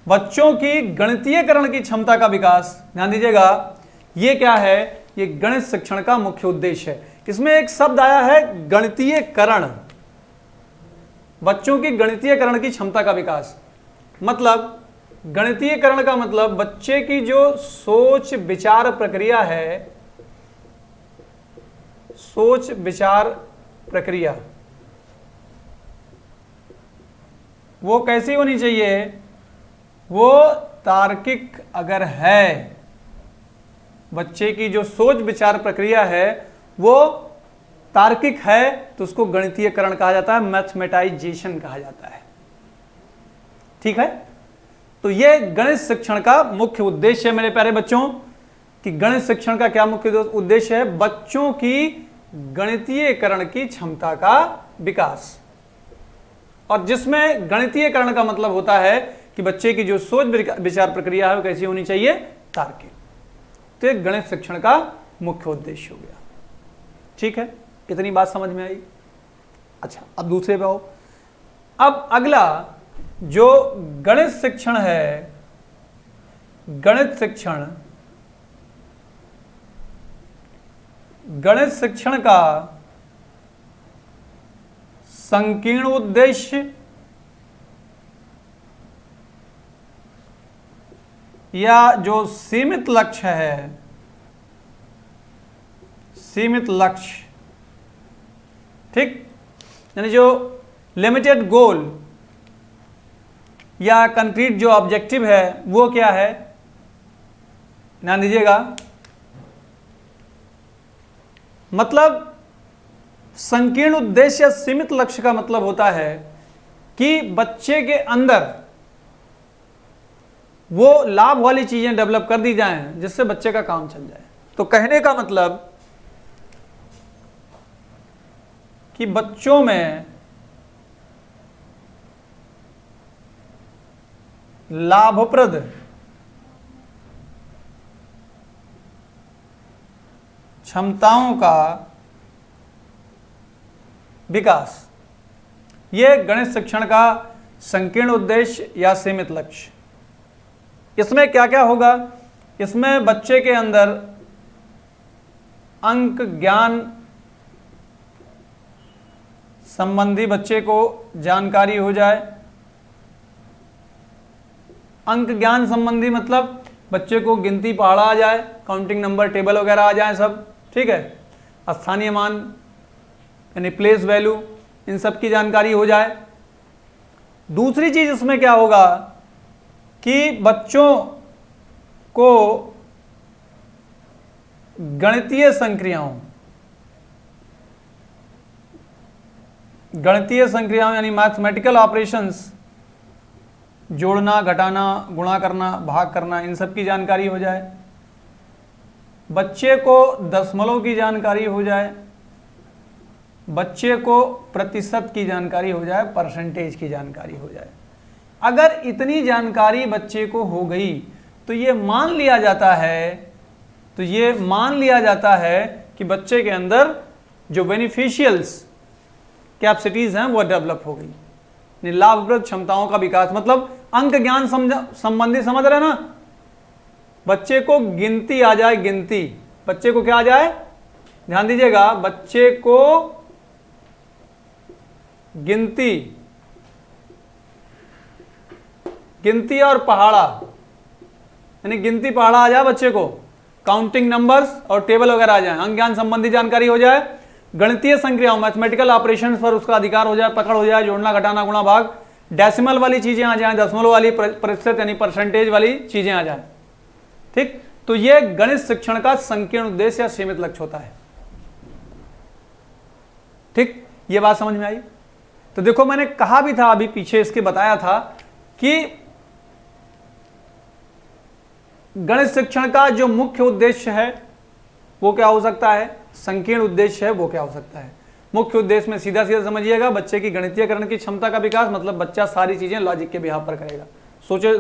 बच्चों की गणितीयकरण की क्षमता का विकास, ध्यान दीजिएगा, ये क्या है, ये गणित शिक्षण का मुख्य उद्देश्य है। इसमें एक शब्द आया है गणितीयकरण, बच्चों की गणितीयकरण की क्षमता का विकास। मतलब गणितीयकरण का मतलब बच्चे की जो सोच विचार प्रक्रिया है, सोच विचार प्रक्रिया वो कैसी होनी चाहिए, वो तार्किक अगर है, बच्चे की जो सोच विचार प्रक्रिया है वो तार्किक है तो उसको गणितीयकरण कहा जाता है, मैथमेटाइजेशन कहा जाता है। ठीक है, तो ये गणित शिक्षण का मुख्य उद्देश्य है मेरे प्यारे बच्चों, कि गणित शिक्षण का क्या मुख्य उद्देश्य है, बच्चों की गणितीयकरण की क्षमता का विकास। और जिसमें गणितीयकरण का मतलब होता है कि बच्चे की जो सोच विचार प्रक्रिया है वो कैसी होनी चाहिए, तार्किक। तो एक गणित शिक्षण का मुख्य उद्देश्य हो गया। ठीक है, इतनी बात समझ में आई। अच्छा, अब दूसरे पे आओ। अब अगला जो गणित शिक्षण है, गणित शिक्षण का संकीर्ण उद्देश्य या जो सीमित लक्ष्य है, सीमित लक्ष्य, ठीक, यानी जो लिमिटेड गोल या कंक्रीट जो ऑब्जेक्टिव है वो क्या है, ध्यान दीजिएगा। मतलब संकीर्ण उद्देश्य या सीमित लक्ष्य का मतलब होता है कि बच्चे के अंदर वो लाभ वाली चीजें डेवलप कर दी जाएं जिससे बच्चे का काम चल जाए। तो कहने का मतलब कि बच्चों में लाभप्रद क्षमताओं का विकास, यह गणित शिक्षण का संकीर्ण उद्देश्य या सीमित लक्ष्य। इसमें क्या क्या होगा, इसमें बच्चे के अंदर अंक ज्ञान संबंधी बच्चे को जानकारी हो जाए। अंक ज्ञान संबंधी मतलब बच्चे को गिनती पहाड़ा आ जाए, काउंटिंग नंबर टेबल वगैरह आ जाए सब, ठीक है। स्थानीय मान यानी प्लेस वैल्यू, इन सब की जानकारी हो जाए। दूसरी चीज इसमें क्या होगा कि बच्चों को गणितीय संक्रियाओं यानी मैथमेटिकल ऑपरेशंस, जोड़ना, घटाना, गुणा करना, भाग करना, इन सब की जानकारी हो जाए। बच्चे को दशमलव की जानकारी हो जाए, बच्चे को प्रतिशत की जानकारी हो जाए, परसेंटेज की जानकारी हो जाए। अगर इतनी जानकारी बच्चे को हो गई तो ये मान लिया जाता है कि बच्चे के अंदर जो बेनिफिशियल्स कैपेसिटीज हैं वो डेवलप हो गई, लाभप्रद क्षमताओं का विकास। मतलब अंक ज्ञान संबंधी समझ रहे ना, बच्चे को गिनती आ जाए, गिनती, बच्चे को क्या आ जाए, ध्यान दीजिएगा, बच्चे को गिनती और पहाड़ा यानी गिनती पहाड़ा आ जाए बच्चे को, काउंटिंग नंबर्स और टेबल वगैरह आ जाए, अंक ज्ञान संबंधी जानकारी हो जाए, गणितीय संक्रियाओं मैथमेटिकल ऑपरेशंस पर उसका अधिकार हो जाए, पकड़ हो जाए, जोड़ना, घटाना, गुणा, भाग, डेसिमल वाली चीजें आ जाए, दशमलव वाली, प्रतिशत यानी परसेंटेज वाली चीजें आ जाए, ठीक। तो ये गणित शिक्षण का संकीर्ण उद्देश्य या सीमित लक्ष्य होता है, ठीक। ये बात समझ में आई। तो देखो मैंने कहा भी था, अभी पीछे इसके बताया था कि गणित शिक्षण का जो मुख्य उद्देश्य है वो क्या हो सकता है, संकीर्ण उद्देश्य है वो क्या हो सकता है। मुख्य उद्देश्य में सीधा सीधा समझिएगा, बच्चे की गणितीयकरण की क्षमता का विकास, मतलब बच्चा सारी चीजें लॉजिक के बिहाफ पर करेगा,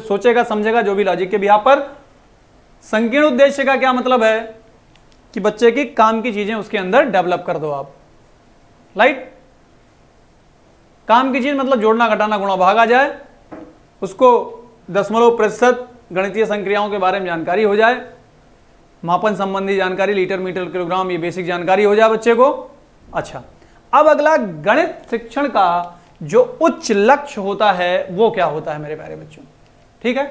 सोचेगा समझेगा जो भी लॉजिक के बिहाफ पर। संकीर्ण उद्देश्य का क्या मतलब है कि बच्चे की काम की चीजें उसके अंदर डेवलप कर दो आप, राइट। काम की चीज मतलब जोड़ना, घटाना, गुणा, भाग आ जाए, उसको दशमलव, प्रतिशत, गणितीय संक्रियाओं के बारे में जानकारी हो जाए, मापन संबंधी जानकारी, लीटर, मीटर, किलोग्राम, ये बेसिक जानकारी हो जाए बच्चे को। अच्छा, अब अगला गणित शिक्षण का जो उच्च लक्ष्य होता है वो क्या होता है मेरे प्यारे बच्चों, ठीक है।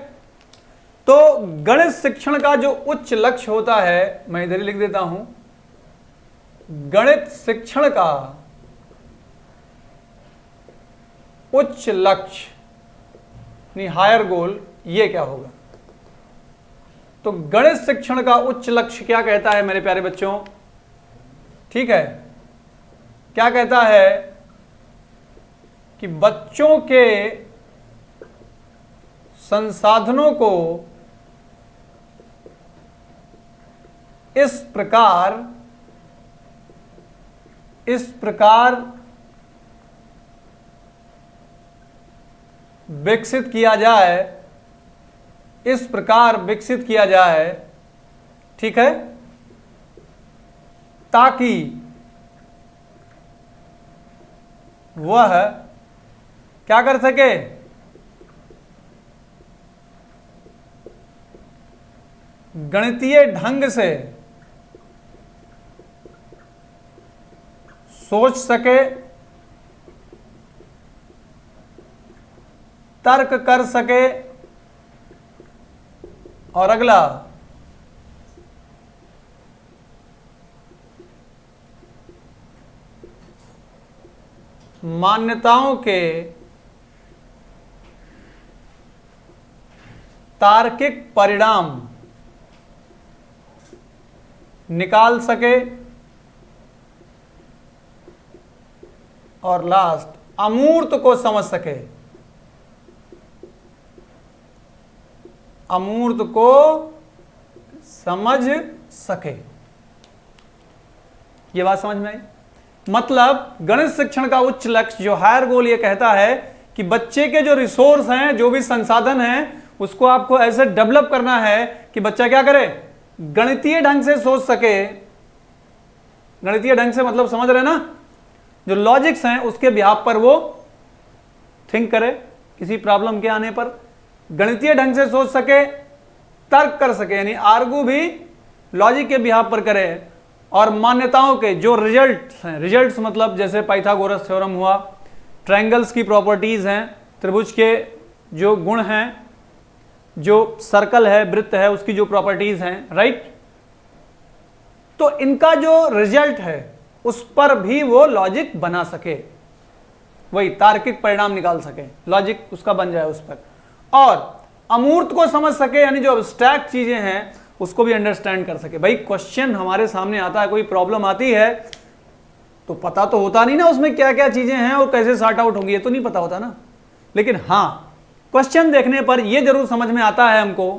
तो गणित शिक्षण का जो उच्च लक्ष्य होता है, मैं इधर ही लिख देता हूं, गणित शिक्षण का उच्च लक्ष्य, हायर गोल, ये क्या होगा। तो गणित शिक्षण का उच्च लक्ष्य क्या कहता है मेरे प्यारे बच्चों, ठीक है, क्या कहता है कि बच्चों के संसाधनों को इस प्रकार विकसित किया जाए, ठीक है, ताकि वह क्या कर सके, गणितीय ढंग से सोच सके, तर्क कर सके, और अगला मान्यताओं के तार्किक परिणाम निकाल सके, और लास्ट अमूर्त को समझ सके, अमूर्त को समझ सके। ये बात समझ में आई। मतलब गणित शिक्षण का उच्च लक्ष्य जो हायर गोल ये कहता है कि बच्चे के जो रिसोर्स हैं, जो भी संसाधन हैं, उसको आपको ऐसे डेवलप करना है कि बच्चा क्या करे, गणितीय ढंग से सोच सके। गणितीय ढंग से मतलब समझ रहे ना, जो लॉजिक्स हैं उसके बिहाफ पर वो थिंक करे, किसी प्रॉब्लम के आने पर गणितीय ढंग से सोच सके, तर्क कर सके, यानी आर्गू भी लॉजिक के बिहाफ पर करे, और मान्यताओं के जो रिजल्ट्स हैं, रिजल्ट्स मतलब जैसे पाइथागोरस थ्योरम हुआ, ट्रायंगल्स की प्रॉपर्टीज हैं, त्रिभुज के जो गुण हैं, जो सर्कल है, वृत्त है, उसकी जो प्रॉपर्टीज हैं, राइट। तो इनका जो रिजल्ट है उस पर भी वो लॉजिक बना सके, वही तार्किक परिणाम निकाल सके, लॉजिक उसका बन जाए उस पर, और अमूर्त को समझ सके, यानी जो अब्स्ट्रैक्ट चीजें हैं उसको भी अंडरस्टैंड कर सके। भाई क्वेश्चन हमारे सामने आता है, कोई प्रॉब्लम आती है तो पता तो होता नहीं ना उसमें क्या क्या चीजें हैं और कैसे सॉर्ट आउट होंगी, ये तो नहीं पता होता ना। लेकिन हाँ, क्वेश्चन देखने पर यह जरूर समझ में आता है हमको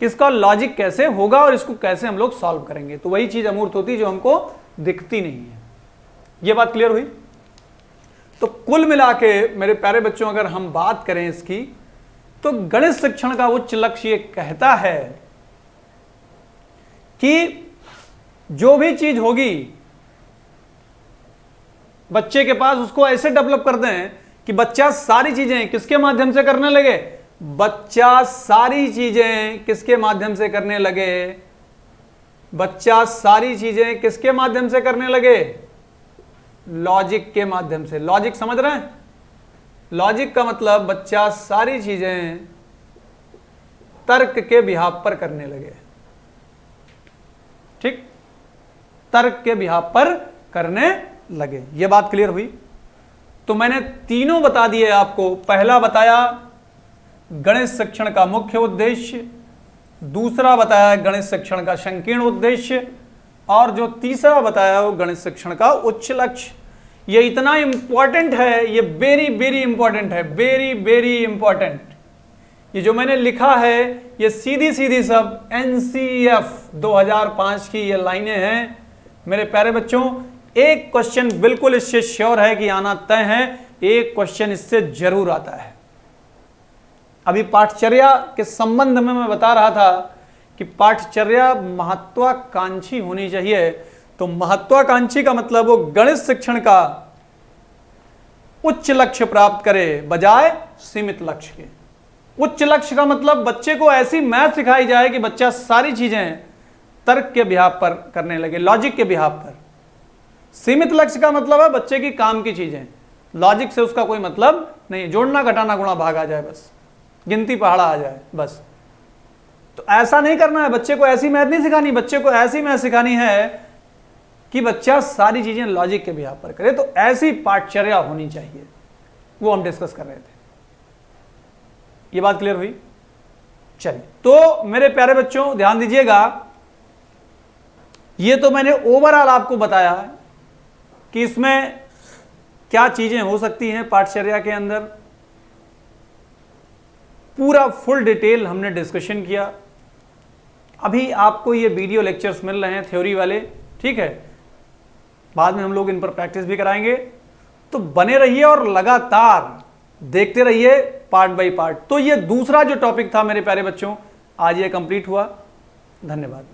कि इसका लॉजिक कैसे होगा और इसको कैसे हम लोग सॉल्व करेंगे। तो वही चीज अमूर्त होती है जो हमको दिखती नहीं है। यह बात क्लियर हुई? तो कुल मिला के मेरे प्यारे बच्चों, अगर हम बात करें इसकी, तो गणित शिक्षण का उच्च लक्ष्य ये कहता है कि जो भी चीज होगी बच्चे के पास, उसको ऐसे डेवलप कर दें कि बच्चा सारी चीजें किसके माध्यम से करने लगे, बच्चा सारी चीजें किसके माध्यम से करने लगे, बच्चा सारी चीजें किसके माध्यम से करने लगे, लॉजिक के माध्यम से। लॉजिक समझ रहे हैं? लॉजिक का मतलब बच्चा सारी चीजें तर्क के बिहाफ पर करने लगे, ठीक, तर्क के बिहाफ पर करने लगे। यह बात क्लियर हुई? तो मैंने तीनों बता दिए आपको। पहला बताया गणित शिक्षण का मुख्य उद्देश्य, दूसरा बताया गणित शिक्षण का संकीर्ण उद्देश्य, और जो तीसरा बताया वो गणित शिक्षण का उच्च लक्ष्य। ये इतना इंपॉर्टेंट है, ये वेरी वेरी इंपॉर्टेंट है, वेरी वेरी इंपॉर्टेंट। ये जो मैंने लिखा है ये सीधी सीधी सब एनसीएफ 2005 की ये लाइनें हैं मेरे प्यारे बच्चों। एक क्वेश्चन बिल्कुल इससे श्योर है कि आना तय है, एक क्वेश्चन इससे जरूर आता है। अभी पाठचर्या के संबंध में मैं बता रहा था कि पाठचर्या महत्वाकांक्षी होनी चाहिए। तो महत्वाकांक्षी का मतलब वो गणित शिक्षण का उच्च लक्ष्य प्राप्त करे बजाय सीमित लक्ष्य के। उच्च लक्ष्य का मतलब बच्चे को ऐसी मैथ सिखाई जाए कि बच्चा सारी चीजें तर्क के बिहाफ पर करने लगे, लॉजिक के बिहाफ पर। सीमित लक्ष्य का मतलब है बच्चे की काम की चीजें, लॉजिक से उसका कोई मतलब नहीं, जोड़ना घटाना गुणा भाग आ जाए, बस गिनती पहाड़ा आ जाए बस। तो ऐसा नहीं करना है, बच्चे को ऐसी मैथ नहीं सिखानी, बच्चे को ऐसी मैथ सिखानी है कि बच्चा सारी चीजें लॉजिक के बिहाफ पर करे। तो ऐसी पाठचर्या होनी चाहिए, वो हम डिस्कस कर रहे थे। ये बात क्लियर हुई? चलिए, तो मेरे प्यारे बच्चों ध्यान दीजिएगा, ये तो मैंने ओवरऑल आपको बताया है कि इसमें क्या चीजें हो सकती हैं पाठचर्या के अंदर। पूरा फुल डिटेल हमने डिस्कशन किया। अभी आपको ये वीडियो लेक्चर्स मिल रहे हैं थ्योरी वाले, ठीक है, बाद में हम लोग इन पर प्रैक्टिस भी कराएंगे। तो बने रहिए और लगातार देखते रहिए पार्ट बाय पार्ट। तो ये दूसरा जो टॉपिक था मेरे प्यारे बच्चों, आज ये कंप्लीट हुआ। धन्यवाद।